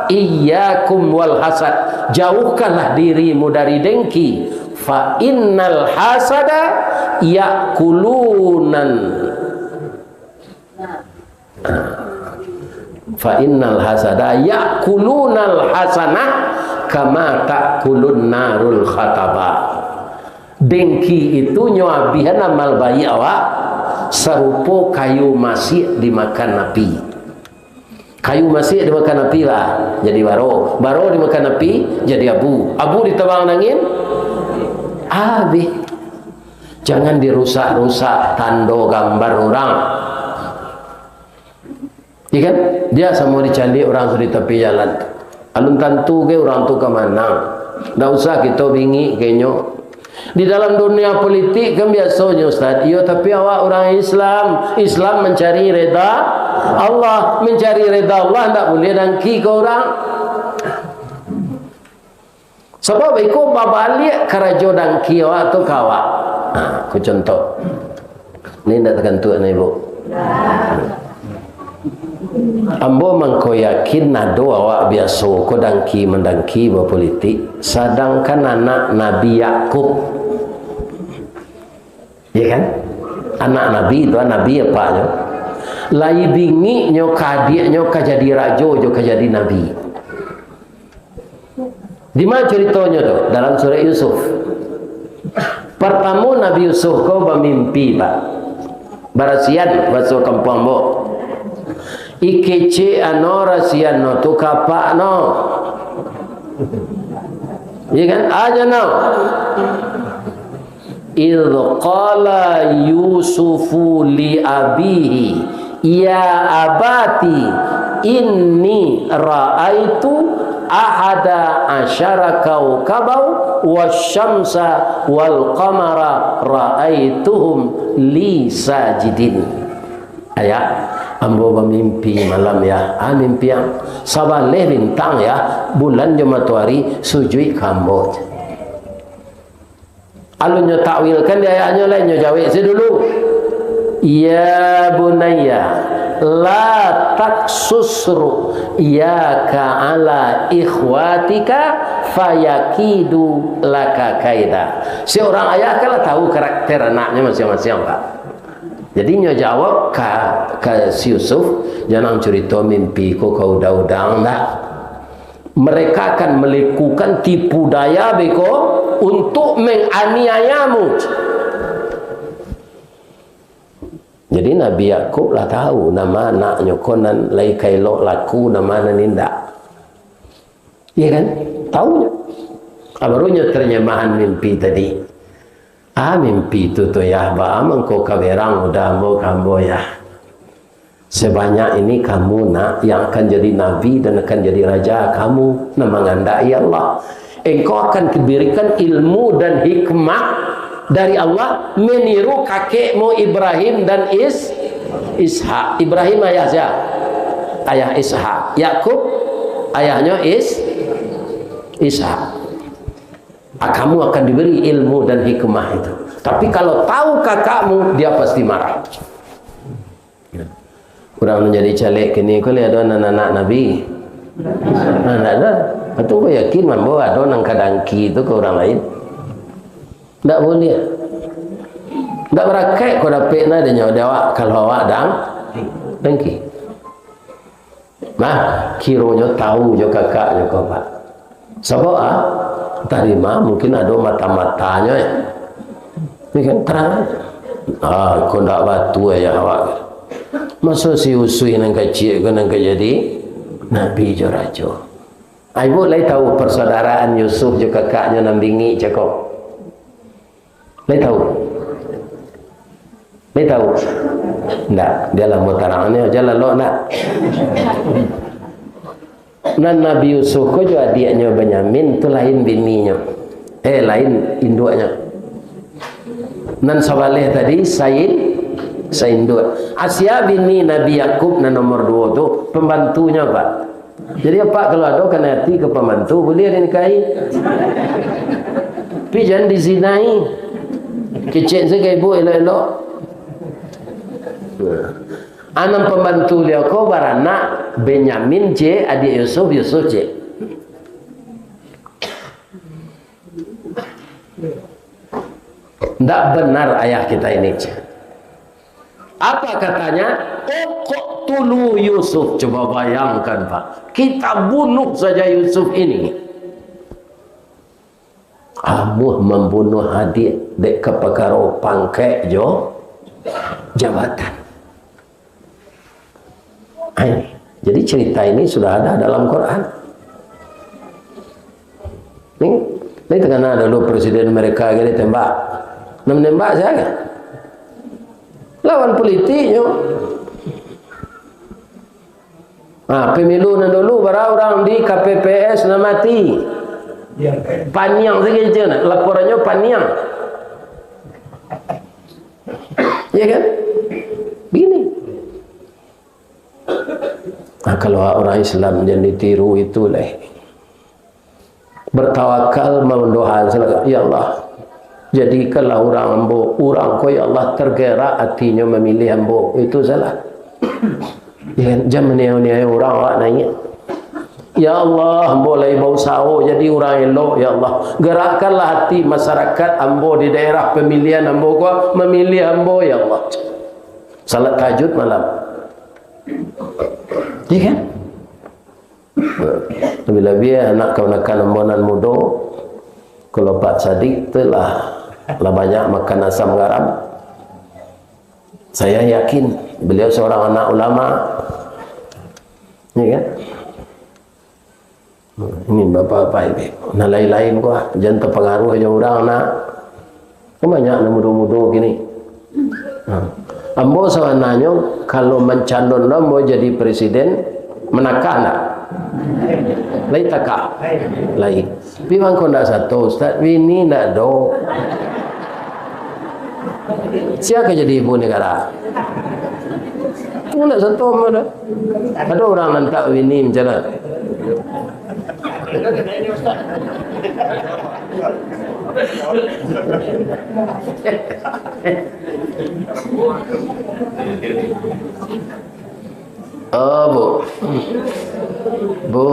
Iyyakum wal hasad. Jauhkanlah dirimu dari dengki. Fa innal hasada yakulunan. Fa innal hasada yakulunal hasanah kama takulun narul khataba. Dengki itu nyawabihan amal bayi awak serupa kayu masih dimakan api. Kayu masih dimakan api lah jadi baro dimakan api jadi abu ditebang angin habis. Jangan dirusak-rusak tando gambar orang. Ya kan? Dia sama dicandi orang di tepi jalan. Alun tentu ke orang tu ke mana? Tak usah kita bingi kenyo. Di dalam dunia politik kan biasanya Ustaz, ya tapi awak orang Islam, Islam mencari reda Allah, mencari reda Allah tak boleh dengki ke orang. Sebab itu babalik kerajo dengki awak tu kawak. Aku contoh. Ni tak tergantung ni ibu. Ambo mangko yakin nado awak biasa ko dangki mendangki berpolitik, sedangkan anak Nabi Yakub, ya kan? Anak Nabi itu Nabi apa nyo? Lai bingi nyo kadik nyo ka jadi rajo jo ka jadi nabi. Di mana ceritanya tu? Dalam surah Yusuf. Pertama Nabi Yusuf ko bermimpi pak. Barasian bahasa kampung bo. Ikece ano rasian no tu kapak no, ya kan? Aja no. Idh qala Yusufu li abihi ya abati inni ra'aitu ahada asyara kawkabaw wasyamsa wal qamara ra'aituhum li sajidin. Ayat ambo bermimpi malam ya, mimpi yang sabaleh bintang ya, bulan je matahari sujud kambo. Alunyo takwilkan dia ayatnya lain nyo jawab sedulu. Ya bunayya la taksusru yaka ala ikhwatika fayakidu laka kaida. Seorang ayah kalau tahu karakter anaknya masing-masing Pak. Jadi nyo jawab ke si Yusuf, jangan cerita mimpi ko kau udang dah. Mereka akan melakukan tipu daya beko untuk menganiayamu. Jadi Nabi Yakub lah tahu nama anaknya konan lai kailok laku nama ninda. Iya kan? Tahunya. Barunya terjemahan mimpi tadi. Mimpi itu tu ya, baam engkau kawerang udah mau kambo ya. Sebanyak ini kamu nak yang akan jadi nabi dan akan jadi raja, kamu mengandai Allah. Engkau akan diberikan ilmu dan hikmah dari Allah meniru kakekmu Ibrahim dan Ishak. Ibrahim ayah siapa? Ayah Ishak. Yakub ayahnya Ishak. Kamu akan diberi ilmu dan hikmah itu. Tapi kalau tahu kakakmu, dia pasti marah. Kurang menjadi caleg kini, kau lihat ada anak-anak Nabi. Nah, ada. Atau kau yakin bahwa ada orang kadangki itu ke orang lain? Tak boleh. Tak berakai kau dapat nak dia jawab kalau awak dangki. Mah, kironya tahu jo kakaknya kau pak. Sebab tarima mungkin ada mata-matanya ya. Ini kan terang. Kau tak batu ya awak. Masa si usui nang kecil kau nang jadi nabi jo rajo. Ibu lai tahu persaudaraan Yusuf jo kakaknya nang bingi cakap. Lai tahu. Lai tahu. Ndak, dia lah mutarangnya jalan lo nak. Dan Nabi Yusuf ko juga adiknya Benyamin tu lain bininya. Lain induknya. Nan sabaleh tadi Sain dua. Asia bini Nabi Yakub na nomor 2 tu pembantunya Pak. Jadi Pak kalau ada kan hati ke pembantu boleh dinikahi. Tapi jangan dizinai. Kecil sekali ibu elok-elok. Anak pembantu dia kau beranak Benyamin C, adik Yusuf C. Tidak benar ayah kita ini C. Apa katanya? Kok tulu Yusuf. Coba bayangkan Pak, kita bunuh saja Yusuf ini. Amuh membunuh adik dek kepekaro pangkek jo jabatan. Jadi cerita ini sudah ada dalam Quran. Ini terkena dulu presiden mereka gini tembak, menembak saya. Lawan politiknya. Pemilu dulu bara orang di KPPS na mati. Paniang sikit je nak. Laporannya paniang. Ya kan? Begini. Nah, kalau orang Islam yang ditiru itulah. Bertawakal mendoa, ya Allah, jadikanlah orang ambo, orang ko ya Allah tergerak hatinya memilih ambo. Itu salah. Ya kan? Jangan meniau-niau orang awak nanya. Ya Allah, ambo lai bau sawo jadi orang elok, ya Allah. Gerakkanlah hati masyarakat ambo di daerah pemilihan ambo ko memilih ambo, ya Allah. Salat tahajud malam. Ya kan? Lebih-lebih anak kemenakan ambonan muda, kalau Pak Sadik telah banyak makan asam garam. Saya yakin beliau seorang anak ulama. Ya kan? Ini bapak-bapak ini. Nah lain-lain gua jangan terpengaruh aja orang nak. Banyak anak muda-muda gini. Ambo sebenarnya kalau mencalon mau jadi presiden menakah nak? Lain takah? Lain. Bilang kau nak satu Ustaz, ini nak do. Siapa jadi ibu negara? Tu nak satu mana? Ada orang nantak ini macam mana? Oh bu,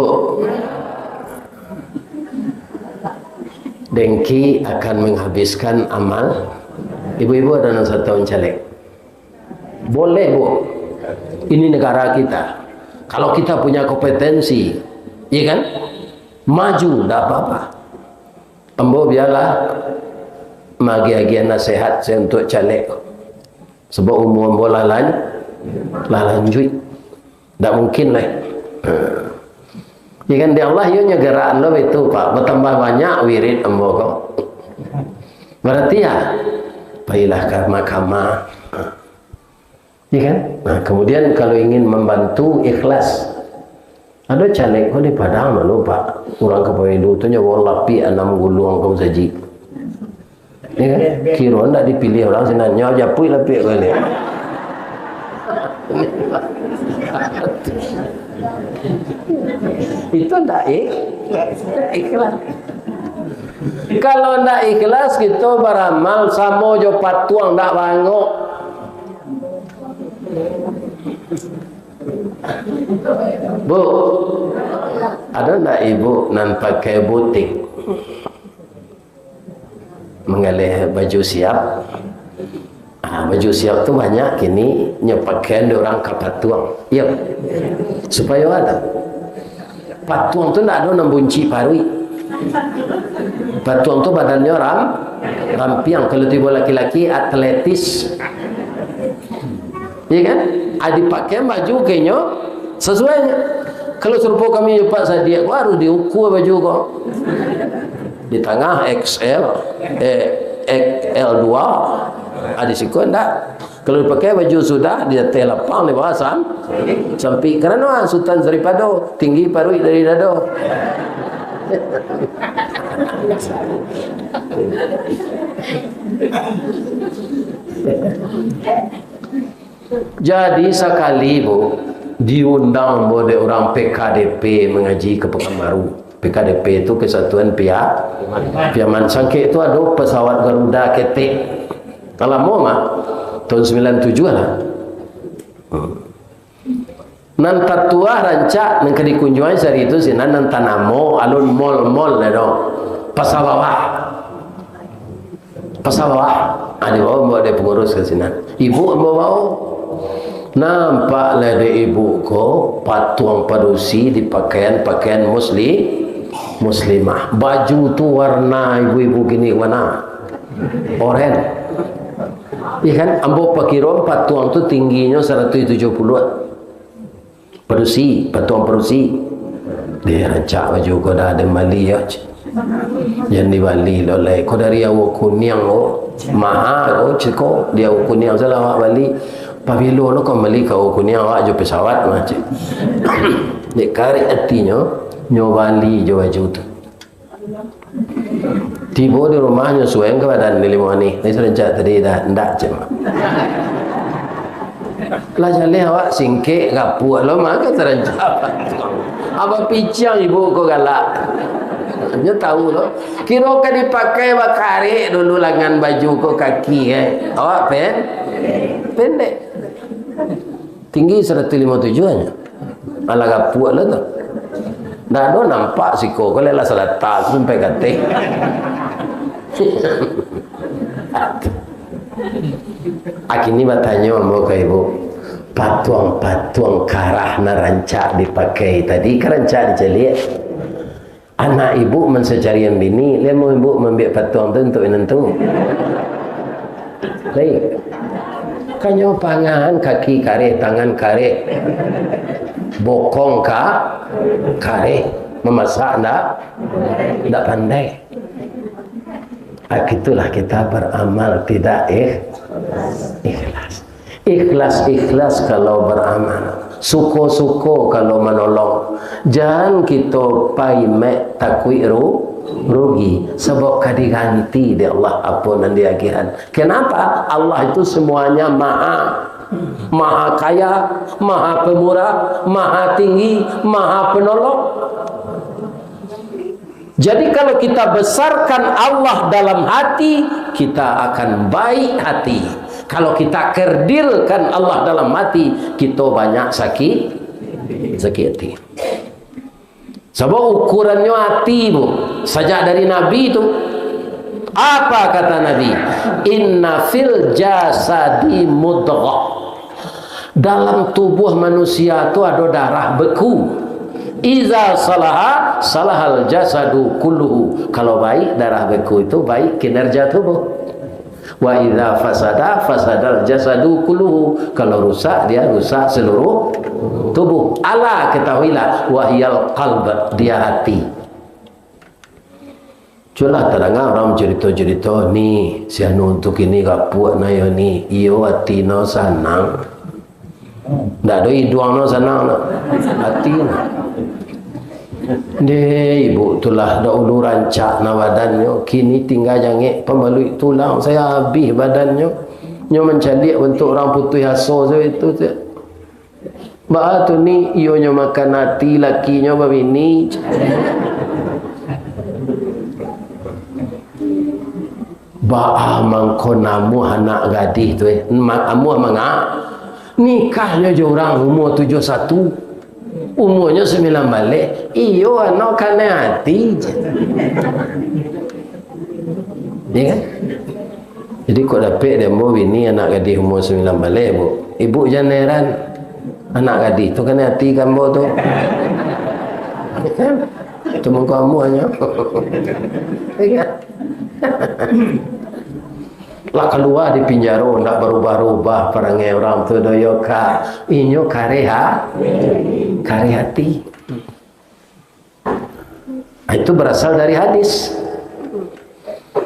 dengki akan menghabiskan amal. Ibu-ibu ada yang 1 tahun caleg. Boleh bu, ini negara kita. Kalau kita punya kompetensi, iya kan? Maju, tidak apa-apa. Ambo biarlah magi-agian nasihat saya untuk caleg. Sebab umur ambo lanjut. Tak mungkin lah. Ya kan dia Allah ianya gerak lo itu Pak. Bertambah banyak wirid ambo kau. Berarti ya baiklah ke mahkamah. Ya kan? Nah, kemudian kalau ingin membantu ikhlas. Ada caleg kau di Padang malu Pak. Orang kepahidu tu nyawa lapi 6 gulung kau saji. Ya kan? Kira ndak dipilih orang senanya japui lapi kali. Itu tidak ikhlas. Kalau tidak ikhlas kita beramal sama jo patuang tidak bangok. Bu, ada tidak ibu nan pakai butik mengalih baju siap? Baju siap tu banyak kini nyepakaian orang ke patuang. Ya. Supaya ada. Patuang tu tak ada nak bunci parui. Patuang tu badannya rampiang. Kalau tiba laki-laki atletis. Ya kan? Dipakai baju kayaknya sesuainya. Kalau serupa kami Pak Sadiq harus diukur baju kau. Di tengah XL L2 ada siku enggak. Kalau dipakai baju sudah dia telepang di bawah sampai kerana Sultan Saripado tinggi parui dari dado. Jadi sekali bu diundang oleh orang PKDP mengaji ke Pekanbaru. PKDP itu Kesatuan Piaman Sangke itu ada pesawat Garuda ketik. Kalau mau mah tahun 97 lah. Nan tatua rancak nan kadi kunjungan sehari itu sih nan tanamo alun mall lah dong. Pasawah. Ada bawa dia pengurus ke sini. Ibu bawa. Nampak lah dia ibu ko patuang padusi di pakaian muslimah. Baju tu warna ibu-ibu gini warna oranye. Ya kan, ambo pakirom patuang tu tingginya 170 patuang padusi. Dia rancak baju ko dah ada mali ya. Yang di Bali lolai ko dari awak kuning mahal ciko dia awak kuning salah awak Bali. Pabilo lo kau beli kau kuning awak jo pesawat macam. Dek kari artinya nyo Bali jo baju tu. Tiba di rumahnya sueng ke badan di limau ni. Ini serencak tadi dah ndak cema. Lah jale awak singkek kapuk lo maka serencak. Apa picang ibu ko galak. Dia tahu lo. Kira kan dipakai bakare dulu lengan baju ko kaki Awak pendek. Tinggi 157 aja. Ala kapuk lo tu. Dah do nampak siko ko lela salat tak sampai kate. Akini bertanya mau ke ibu, patuang-patuang karah na rancak dipakai tadi kan rancak dicelik. Anak ibu mensecarian bini, dia mau ibu membiak patuang tu untuk menentu. Baik. Kanyo pangan kaki kare, tangan kare, bokong kare, memasak ndak pandai. Itulah kita beramal tidak ikhlas. Ikhlas kalau beramal. Suko kalau menolong. Jangan kita paimek takwi rugi. Sebab kadiganti di Allah apunan diagihan. Kenapa? Allah itu semuanya maha kaya, maha pemurah, maha tinggi, maha penolong. Jadi kalau kita besarkan Allah dalam hati, kita akan baik hati. Kalau kita kerdilkan Allah dalam hati, kita banyak sakit hati. Sebab ukurannya hati bu. Sejak dari Nabi itu, apa kata Nabi? Inna fil jasadi mudghah. Dalam tubuh manusia itu ada darah beku. Iza salaha salahal jasadu kulluhu. Kalau baik darah beku itu baik kinerja tubuh. Wa iza fasada fasadal jasadu kulluhu. Kalau rusak dia rusak seluruh tubuh. Ala ketahuilah wahyal qalb, dia hati. Culah terang orang cerita-cerita ni si anu untuk ini kapuk na yo ni iyo hati no sanang. Ndak ada hiduang no sanang no. Hati no. Deh ibu itulah dahulu rancak na badannya, kini tinggal jangik pembalui tulang saya habis badannya. Nyo mencalik untuk orang putih aso itu tu. Ba tu ni iyo nyo makan hati lakinya babini. Ba mangko namu anak gadis tu amu manga nikahnya je orang umur 71. Umurnya 9 balik. Iyo anak kena hati je. Ya kan? Jadi kau dapat demo bini anak gadis umur 9 balik bu. Ibu jangan heran. Anak gadis tu kena hati kan bu tu. Ya kan? Cuma kamu hanya. Ya kan? Lah keluar di penjara nak berubah-ubah perangai orang tu doyo ka inyo kareha kare hati. Itu berasal dari hadis.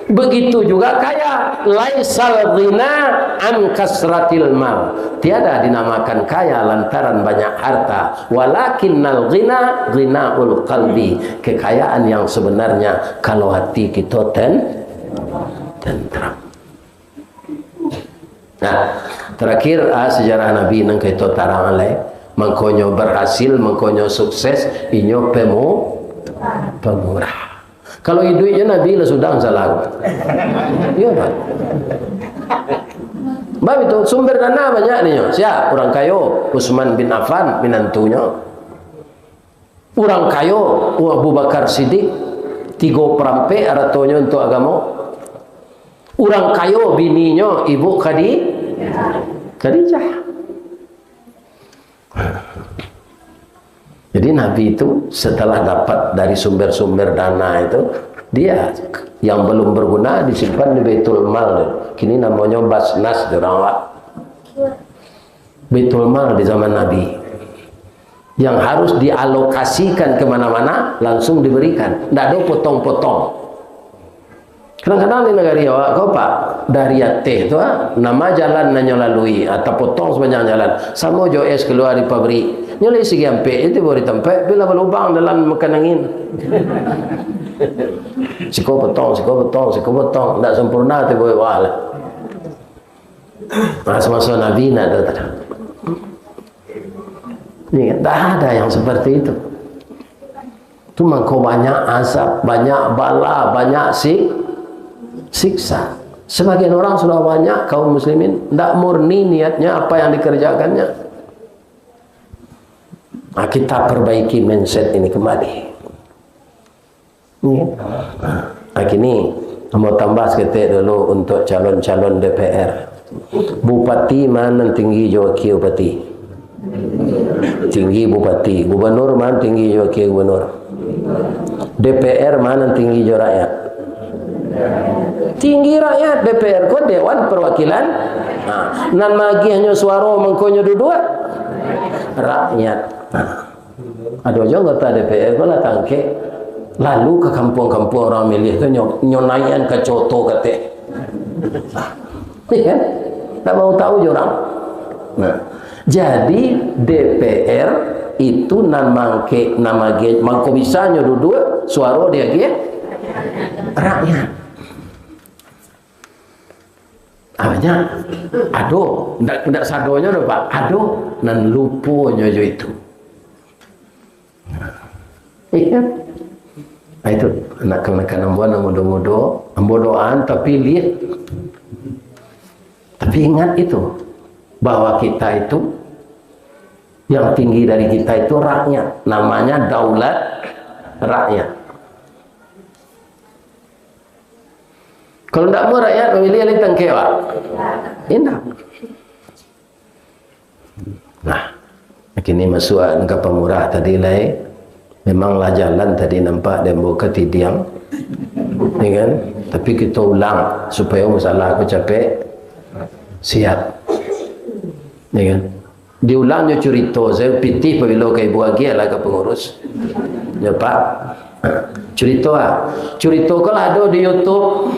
Begitu juga kaya, laisal ghina an kasratil mal. Tiada dinamakan kaya lantaran banyak harta, walakinnal ghina ghinaul qalbi. Kekayaan yang sebenarnya kalau hati kita tentram. Nah, terakhir sejarah Nabi nang kita tarang alai, mangkonyo berhasil, mangkonyo sukses, inyo pemurah. Kalau duitnya Nabi lah sudah salah. Iya Pak. Bab itu sumber dana banyak nih. Siapa? Orang kayo Utsman bin Affan minantunya. Orang kayo Abu Bakar Siddiq 3 perampe aratonya untuk agama. Orang kayo bininya ibu Khadijah. Jadi Nabi itu setelah dapat dari sumber-sumber dana itu, dia yang belum berguna disimpan di Baitul Mal. Kini namanya Basnas di orang Baitul Mal di zaman Nabi. Yang harus dialokasikan kemana-mana langsung diberikan. Tidak ada potong-potong. Kadang-kadang di negara awak kau pak dari teh tu nama jalan nanya lalui atau potong sepanjang jalan sama jo es keluar di pabrik nyolai segi ampe itu boleh tempat bila berlubang dalam makan angin siko potong tidak sempurna tu boleh walah masa-masa Nabi nak ada ni tak ada yang seperti itu tu mangkau banyak azab banyak bala banyak siksa. Sebagian orang sudah banyak kaum muslimin tidak murni niatnya apa yang dikerjakannya. Nah, kita perbaiki mindset ini kembali. Nah, kini mau tambah sedikit dulu untuk calon-calon DPR. Bupati mana tinggi wakil bupati? Tinggi bupati. Gubernur mana tinggi wakil gubernur? DPR mana tinggi rakyat? Tinggi rakyat. DPR kau Dewan Perwakilan nan magi hanya suara mengkonyo dua rakyat. Ada anggota DPR kau lah tangke lalu ke kampung-kampung orang milih tu nyonayan ke coto kate kan tak mau tahu orang. Jadi DPR itu nan mangke nama mangko bisa dua suara dia ke rakyat. Awalnya, aduh, tidak sadonya dah pak, aduh, nan lupunya jo itu. Iya, nah, itu anak-anak ambuan mudo-mudo, ambodoan tapi lihat, tapi ingat itu bahwa kita itu yang tinggi dari kita itu rakyat, namanya daulat rakyat. Kalau tidak mau rakyat memilih yang tengkewa, indah. Nah, kini masuk ke pemurah tadi lah. Memanglah jalan tadi nampak dan buka tidiang, ya kan? Tapi kita ulang supaya masalah aku capek siap, ya kan? Diulangnya cerita saya pitih pabilo ke ibu lagi lah ke pengurus, ya pak. Cerita kalau ada di YouTube.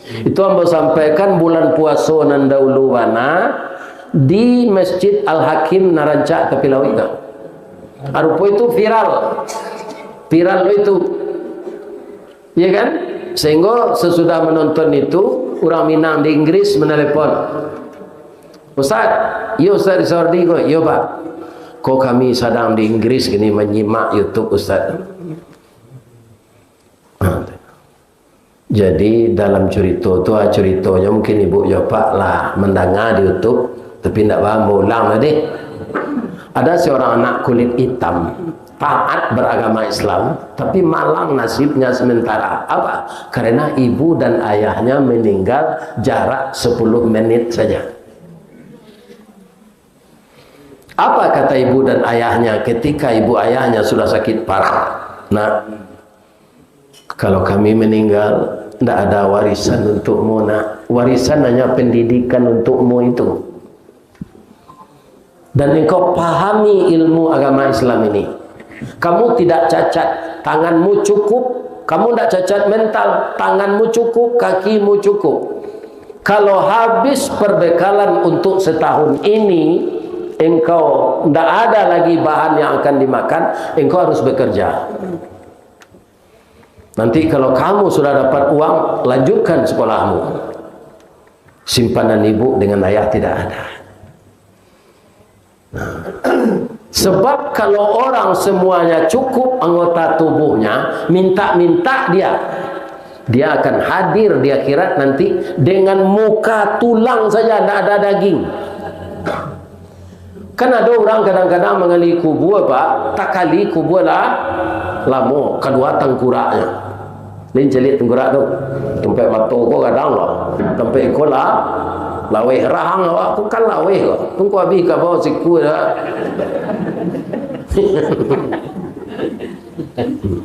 Itu ambo sampaikan bulan puasa nan dahulu wana di Masjid Al-Hakim Narancak Kepilawika. Arupa itu viral itu, ya kan? Sehingga sesudah menonton itu orang Minang di Inggris menelepon, Ustaz, yo Ustaz di Saudi kok, yo pak, kok kami sedang di Inggris gini menyimak YouTube Ustaz. Jadi dalam cerita tu ceritanya mungkin ibu bapak lah mendengar di YouTube tapi tidak paham ulang tadi. Ada seorang anak kulit hitam taat beragama Islam tapi malang nasibnya sementara. Apa? Karena ibu dan ayahnya meninggal jarak 10 menit saja. Apa kata ibu dan ayahnya ketika ibu ayahnya sudah sakit parah? Nah, kalau kami meninggal tidak ada warisan untukmu nak. Warisan hanya pendidikan untukmu itu. Dan engkau pahami ilmu agama Islam ini. Kamu tidak cacat, tanganmu cukup. Kamu tidak cacat mental, tanganmu cukup, kakimu cukup. Kalau habis perbekalan untuk setahun ini, engkau tidak ada lagi bahan yang akan dimakan, engkau harus bekerja. Nanti kalau kamu sudah dapat uang, lanjutkan sekolahmu. Simpanan ibu dengan ayah tidak ada. Nah, sebab kalau orang semuanya cukup anggota tubuhnya, minta-minta dia akan hadir di akhirat nanti dengan muka tulang saja, tidak ada daging. Kan ada orang kadang-kadang mengali kubur pak, tak kali kubur lah lama, kedua tengkuraknya. Lain celik tengkurak tu, tempat mata kau kadang lah, tempat kau lah, laweh rahang awak, aku kan laweh kau, tunggu habis kau bawa siku dah.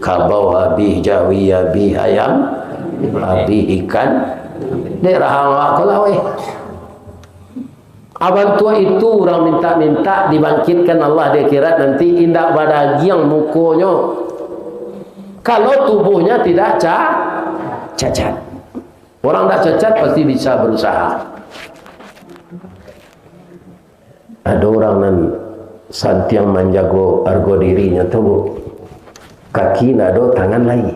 Kabau habis jawi habis ayam, habis ikan, dia rahang awak kau laweh. Abang tua itu orang minta-minta dibangkitkan Allah di akhirat nanti indah badagi yang mukonya. Kalau tubuhnya tidak cacat. Orang tak cacat pasti bisa berusaha. Ada orang nan santiang menjago argo dirinya tu kaki nak do tangan lagi.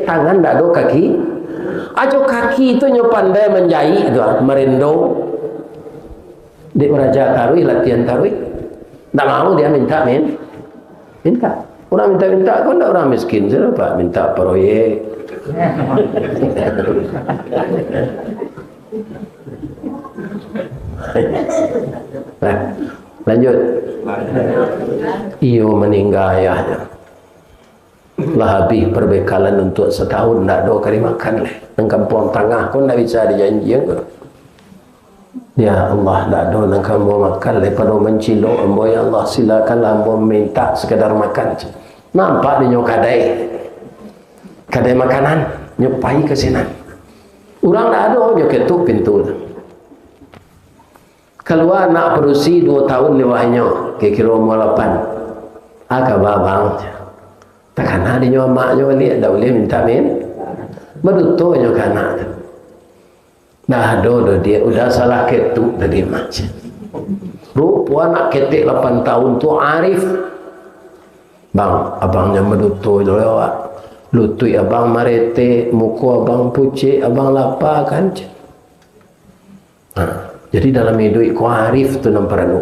Tangan tak do kaki. Ajo kaki itu nyo pandai menjahit tu, merendo. Dek raja tarwih latihan tarwih. Tak mau dia minta minta. Orang minta kau tak orang miskin siapa minta proyek. Nah, lanjut. Iyo meninggal ayahnya. Lah habis perbekalan untuk setahun tak ada kali makan leh. Nang kampung tengah pun tak bisa dijanji ke. Ya Allah tak ada nang kampung makan leh pada mencilok ambo ya Allah silakanlah ambo minta sekadar makan. Nampak dia nyokadai. Kadai makanan nyopai ke sini. Orang tak ada dia ketuk pintu. Keluar nak berusi 2 tahun lewahnya kira-kira umur 8. Agak babang. Takkan ada nyawa maknya balik dah boleh minta berutuhnya kanak. Dah ada dia udah salah ketuk tadi macam. Rupa nak ketik 8 tahun tu Arif. Bang, abangnya medutuh lewat. Lutui abang marete, muka abang pucik, abang lapar kan. Jadi dalam hidup ku Arif tu nampak perlu.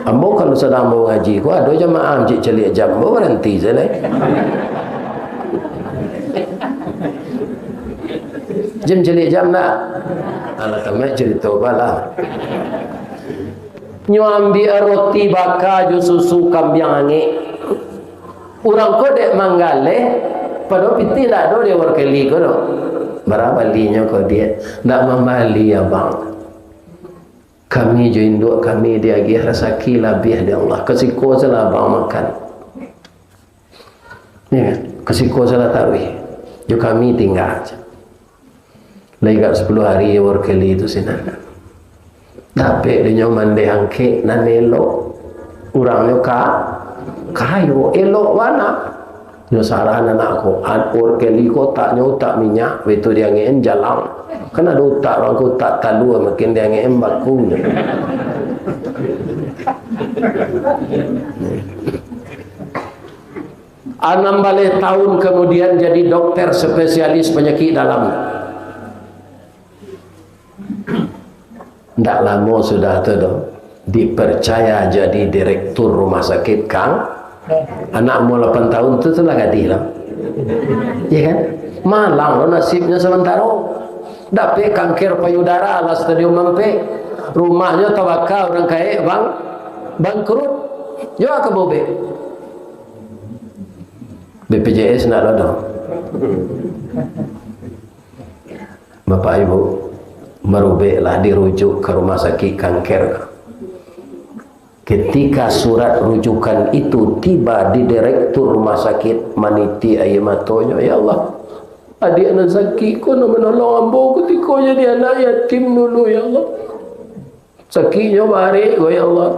Ambo kalau sedang mau ngaji ku ada jemaah cik celik jam mau berhenti saja. Jam celik jam nak. Alah tamat cerita balah. Nyo ambil roti bakar ju susu kambing angik. Urang ko dek manggale pada piti lah do dia warkeli ko do. Berapa linya ko dia nak membali abang. Kami jo induk kami dia agi rezeki lebih dari Allah. Kesiko salah abang makan. Ya, kesiko salah tarwih. Jo kami tinggal aja. Lagi 10 hari warkeli itu sinan. Tapi dia mande angke nan elok. Urangnya kayu elok wana. Yo salah anak aku. Warkeli ko tak nyutak minyak, itu dia ngeen jalan. Kan ada utak orang ku tak talu makin dia ngeen baku. Anam balik tahun kemudian jadi dokter spesialis penyakit dalam. Tak lama sudah tu dipercaya jadi direktur rumah sakit Kang. Anak umur 8 tahun tu telah gadis lah. Ya kan? Malang lo nasibnya sementara. Dapat kanker payudara lah stadium mampe. Rumahnya tawakal orang kaya bangkrut. Yo ke bobe. BPJS nak ada. Bapak Ibu merubeklah dirujuk ke rumah sakit kanker. Ketika surat rujukan itu tiba di direktur rumah sakit maniti air matonya, ya Allah, adik anak sakit ko nak menolong ambo ketika jadi anak yatim dulu, ya Allah. Sakitnya barik, ya Allah.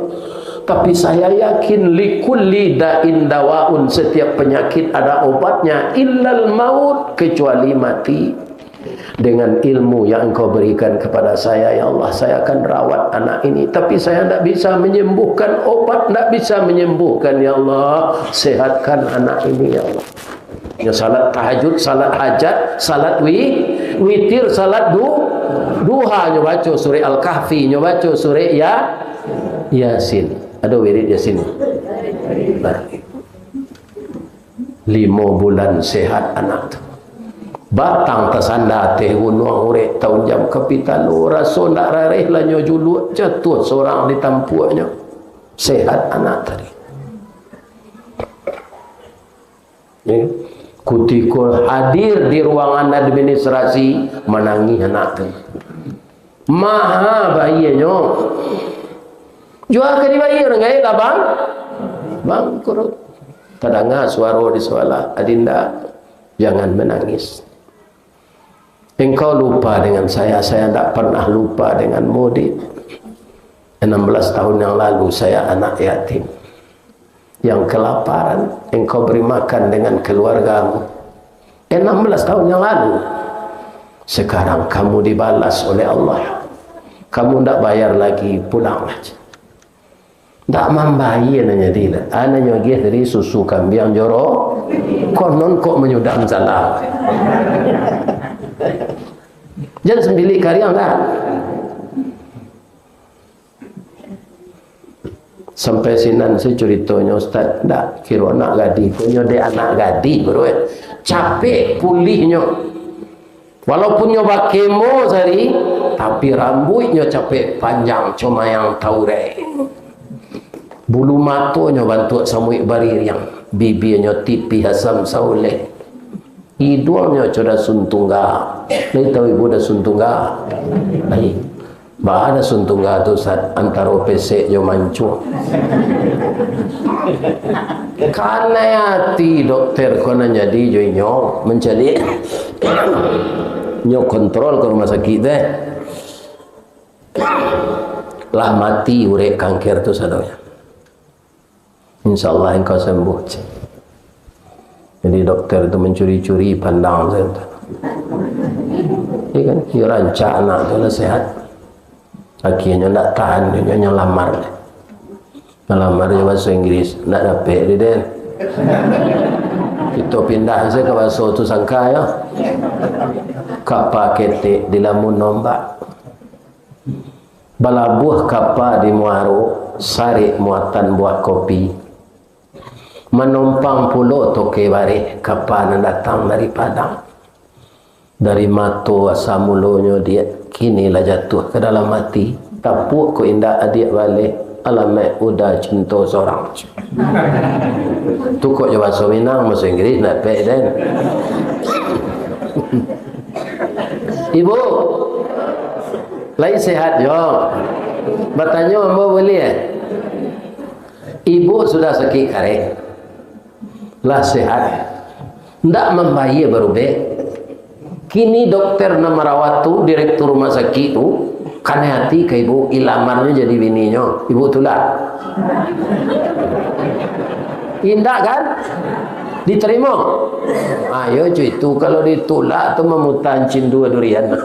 Tapi saya yakin likulli da'in dawaun, setiap penyakit ada obatnya, illal maut, kecuali mati. Dengan ilmu yang engkau berikan kepada saya, ya Allah, saya akan rawat anak ini. Tapi saya tidak bisa menyembuhkan, obat tidak bisa menyembuhkan, ya Allah. Sehatkan anak ini, ya Allah. Ya, salat tahajud, salat hajat, salat witir, salat duha, nyobaco surah Al-Kahfi, nyobaco surah Yasin. Ada wirid Yasin. Nah, 5 bulan sehat anak tu. Batang tersanda teh gunung urek tahun jam kapital rasa ndak rareh lah nyo julu jatuh seorang di tampuknya. Sehat anak tadi. Ya. Ketika hadir di ruangan administrasi menangis anak tu. Maha bayinya. Jual ke di bayi orang gaya lah bang. Bangkrut. Terdengar suara di sekolah, Adinda, jangan menangis. Engkau lupa dengan saya tak pernah lupa dengan Mudi. 16 tahun yang lalu saya anak yatim yang kelaparan, engkau beri makan dengan keluargamu. 16 tahun yang lalu Sekarang kamu dibalas oleh Allah. Kamu tidak bayar lagi, pulang aja. Tak membayar nanya dia. Ananya dia dari susu kambing jorok. Konon kok menyudam salah. Jangan sembili karyang dah. Sampai sinan saya ceritanya Ustaz, tak kira anak gadi punya dia anak gadi bro. Capek pulihnya. Walaupun nyoba kemo sehari, tapi rambutnya capek panjang cuma yang tahu rek. Bulu matanya bantu samui barir yang bibirnya tipi Hasam Sauleh. Hidungnya sudah suntungga. Lai tahu ibu dah suntungga. Lai. Bah ada suntungga tu saat antara OPC yo mancu. Karena hati dokter kena jadi jo nyo mencari nyo kontrol ke rumah sakit deh. Lah mati urek kanker tu sadaya. InsyaAllah engkau sembuh. Jadi dokter itu mencuri-curi pandang saya. Ini kan, dia rancak anak tu lah sehat. Akhirnya tak tahan, dia nyelamar. Nyelamar dia bahasa Inggris, tak dapat dia. Kita pindah saya ke bahasa tu sangka ya. Kapal ketik di lamun nombak. Balabuh kapal di Muaro, sarik muatan buat kopi. Menumpang pulau toke bari kapal datang dari Padang. Dari Mato asam mulonyo dia kinilah jatuh ke dalam mati. Tapuk ko indah adik balik alamat udah cinta seorang. Tu kok je bahasa Minang, bahasa Inggeris nak pek dan. Ibu lain sehat jo. Bertanya hamba boleh Ibu sudah sakit karek. Lah sehat. Ndak membayar baru bek. Kini dokter nak merawat tu, direktur rumah sakit tu, kan hati ke ibu, ilamarnya jadi bininya. Ibu tulak. Indah kan? Diterima. Ayo cuy, itu kalau ditulak tu memutancin dua durian.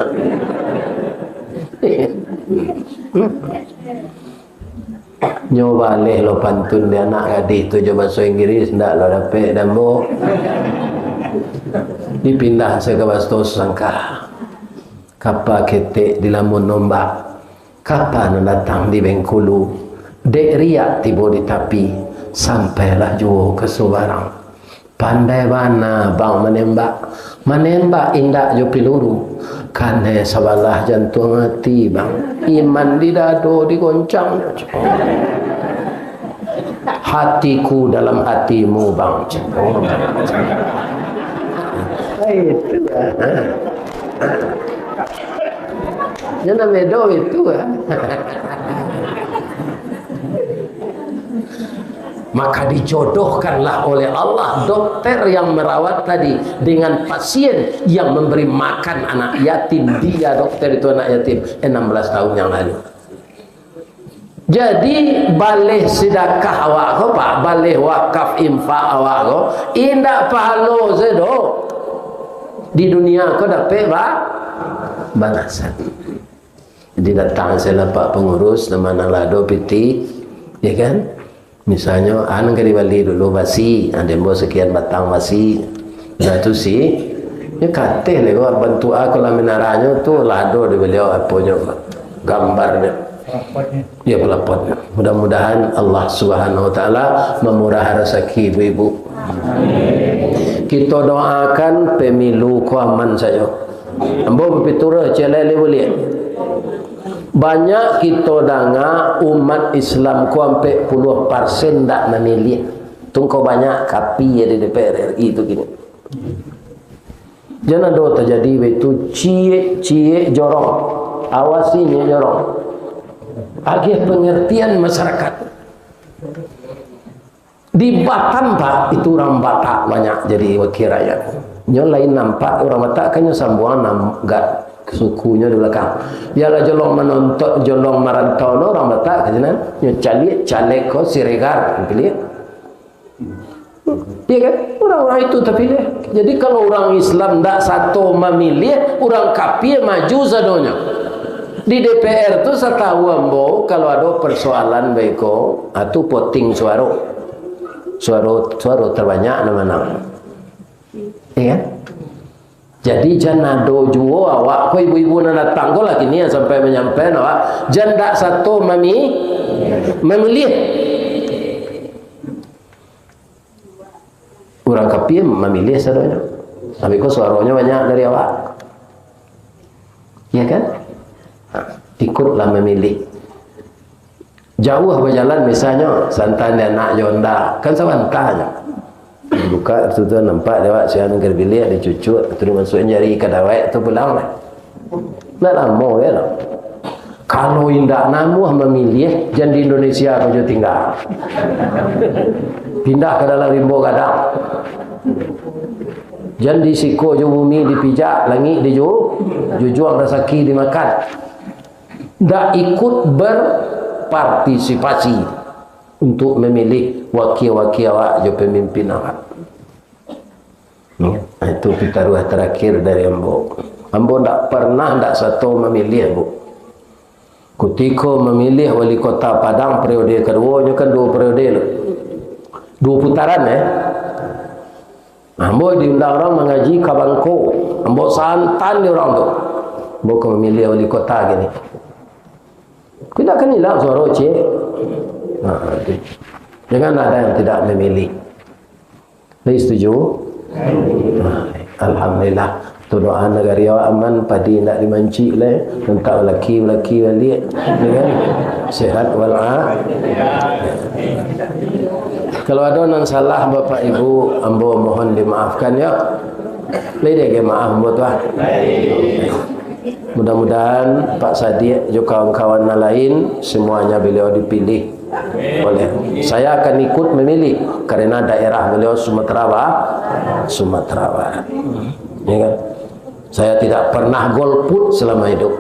Nyoba leh lo pantun dia anak gadis tu je bahasa Inggris ndak lo dapat dan bo dipindah saya ke bahasa sangka kapal ketek di lamun nombak kapal datang di Bengkulu dek riak tiba di tapi sampailah jauh ke Subarang pandai mana bang menembak indak jo peluru karena sabalah jantung hati bang iman di dado digoncang hatiku dalam hatimu bang itu jangan bedo itu maka dijodohkanlah oleh Allah dokter yang merawat tadi dengan pasien yang memberi makan anak yatim. Dia dokter itu anak yatim 16 tahun yang lalu. Jadi balih sedekah awak ko pak, balih wakaf infak awak ko indak pahalo sedo di dunia ko dapat balasan. Jadi datang saya pak pengurus nama nalado piti ya kan. Misalnya, anu kali balik dulu basi, ada yang bawa sekian batang basi, dah tu si, ya kata le, kau bantu aku lah menaranya tu lado di beliau apanya gambar dia, ya pelapotnya. Mudah-mudahan Allah Subhanahu Wa Taala memurah rezeki ibu-ibu. Kita doakan pemilu ku aman saja. Ambo berpitura celele boleh. Banyak kita dengar umat Islam ku sampai 10% tak memilih. Tungkau banyak kapi di DPR RI itu gini. Jangan ada terjadi itu cie jorong. Awasinya jorong. Agak pengertian masyarakat. Di Batam pak itu orang Batak banyak jadi wakil rakyat. Nyo lain nampak orang Batak kayaknya sambuan enggak sukunya di belakang. Biarlah jolong menonton, jolong merantau orang Batak, kajian. Nyo caleg ko Siregar, pilih. Iya kan? Orang-orang itu terpilih. Jadi kalau orang Islam tidak satu memilih, orang kafir maju sadonya. Di DPR tu setahu ambo kalau ada persoalan beko atau voting suara terbanyak nama-nama. Iya kan? Jadi jangan ada juo awak ko ibu-ibu nak datang ko lagi ni sampai menyampaikan awak jangan tak satu memilih. Orang kafir memilih sadonya. Tapi kok suaranya banyak dari awak. Ya kan? Ikutlah memilih. Jauh berjalan misalnya santan dan nak jonda kan sawantanya. Buka tu nampak dia awak siang negeri bilik ada cucut tu masuk jari ke dawai tu pulang lah. Nak lama ya lah. Kalau indak namuh memilih jangan di Indonesia kau tinggal. Pindah ke dalam rimbo gadang. Jangan di siko je bumi dipijak, langit dijuang rezeki dimakan. Tak ikut berpartisipasi untuk memilih wakil-wakil awak je pemimpin awak. Itu pitaruh terakhir dari ambo. Ambo tak pernah tak satu memilih bu. Ketika memilih wali kota Padang periode keduanya kan 2 periode loh. 2 putaran Ambo diundang orang mengaji ke Bangko. Ambo santan ni orang tu. Ambo ke memilih wali kota gini. Kita kan hilang suara cik. Jangan ada yang tidak memilih. Saya setuju? Alhamdulillah. Tu doa negara aman padi nak dimanci lah. Tentang laki balik. Kan? Sehat wal'afiat. Kalau ada yang salah Bapak Ibu, ambo mohon dimaafkan ya. Lede ke maaf ambo tuah. Mudah-mudahan Pak Sadiq juga kawan-kawan lain semuanya beliau dipilih oleh saya akan ikut memilih karena daerah beliau Sumatera Barat. Ya kan? Saya tidak pernah golput selama hidup.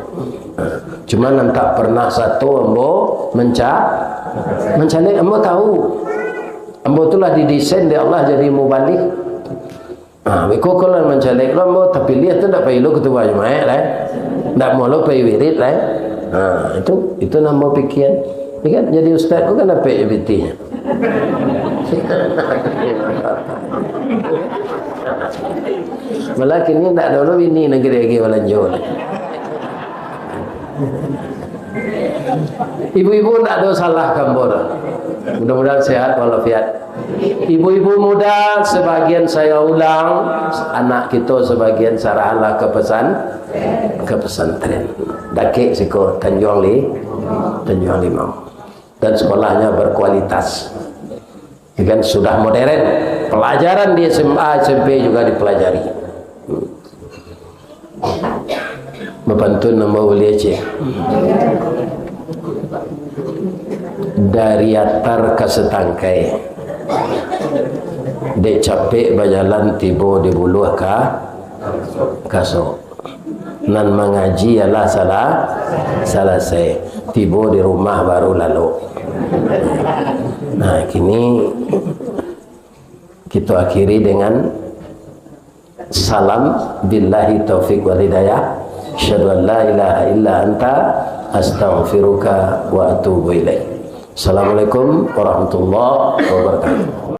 Cuma tak pernah satu ambo mencari ambo tahu. Ambo itulah didesain di Allah jadi mubalik. Beko kalau mencari ambo terpilih tu tak payah lu ketua jemaah lah. Tak mau lu payah wirid lah. Itu nama pikiran. Ya kan? Jadi ustaz tu kan apa ABT-nya? Malah kini tak ada lu ini negeri lagi balanjo. Ibu-ibu tak ada salah kambor. Mudah-mudahan sehat walafiat. Ibu-ibu muda sebagian saya ulang, anak kita sebagian sarahanlah ke pesantren. Dakik siko Tanjung Limau. Dan sekolahnya berkualitas. Kan sudah modern. Pelajaran di SMA, SMP juga dipelajari. Membantu nama boleh cik. Dari atar ke setangkai. Dek capek berjalan tiba di buluh kasok. Nan mengaji ialah selesai. Tiba di rumah baru lalu. Nah, kini kita akhiri dengan salam billahi taufiq wal hidayah. Asyhadu an la ilaha illa anta astaghfiruka wa atubu ilaik. Assalamualaikum warahmatullahi wabarakatuh.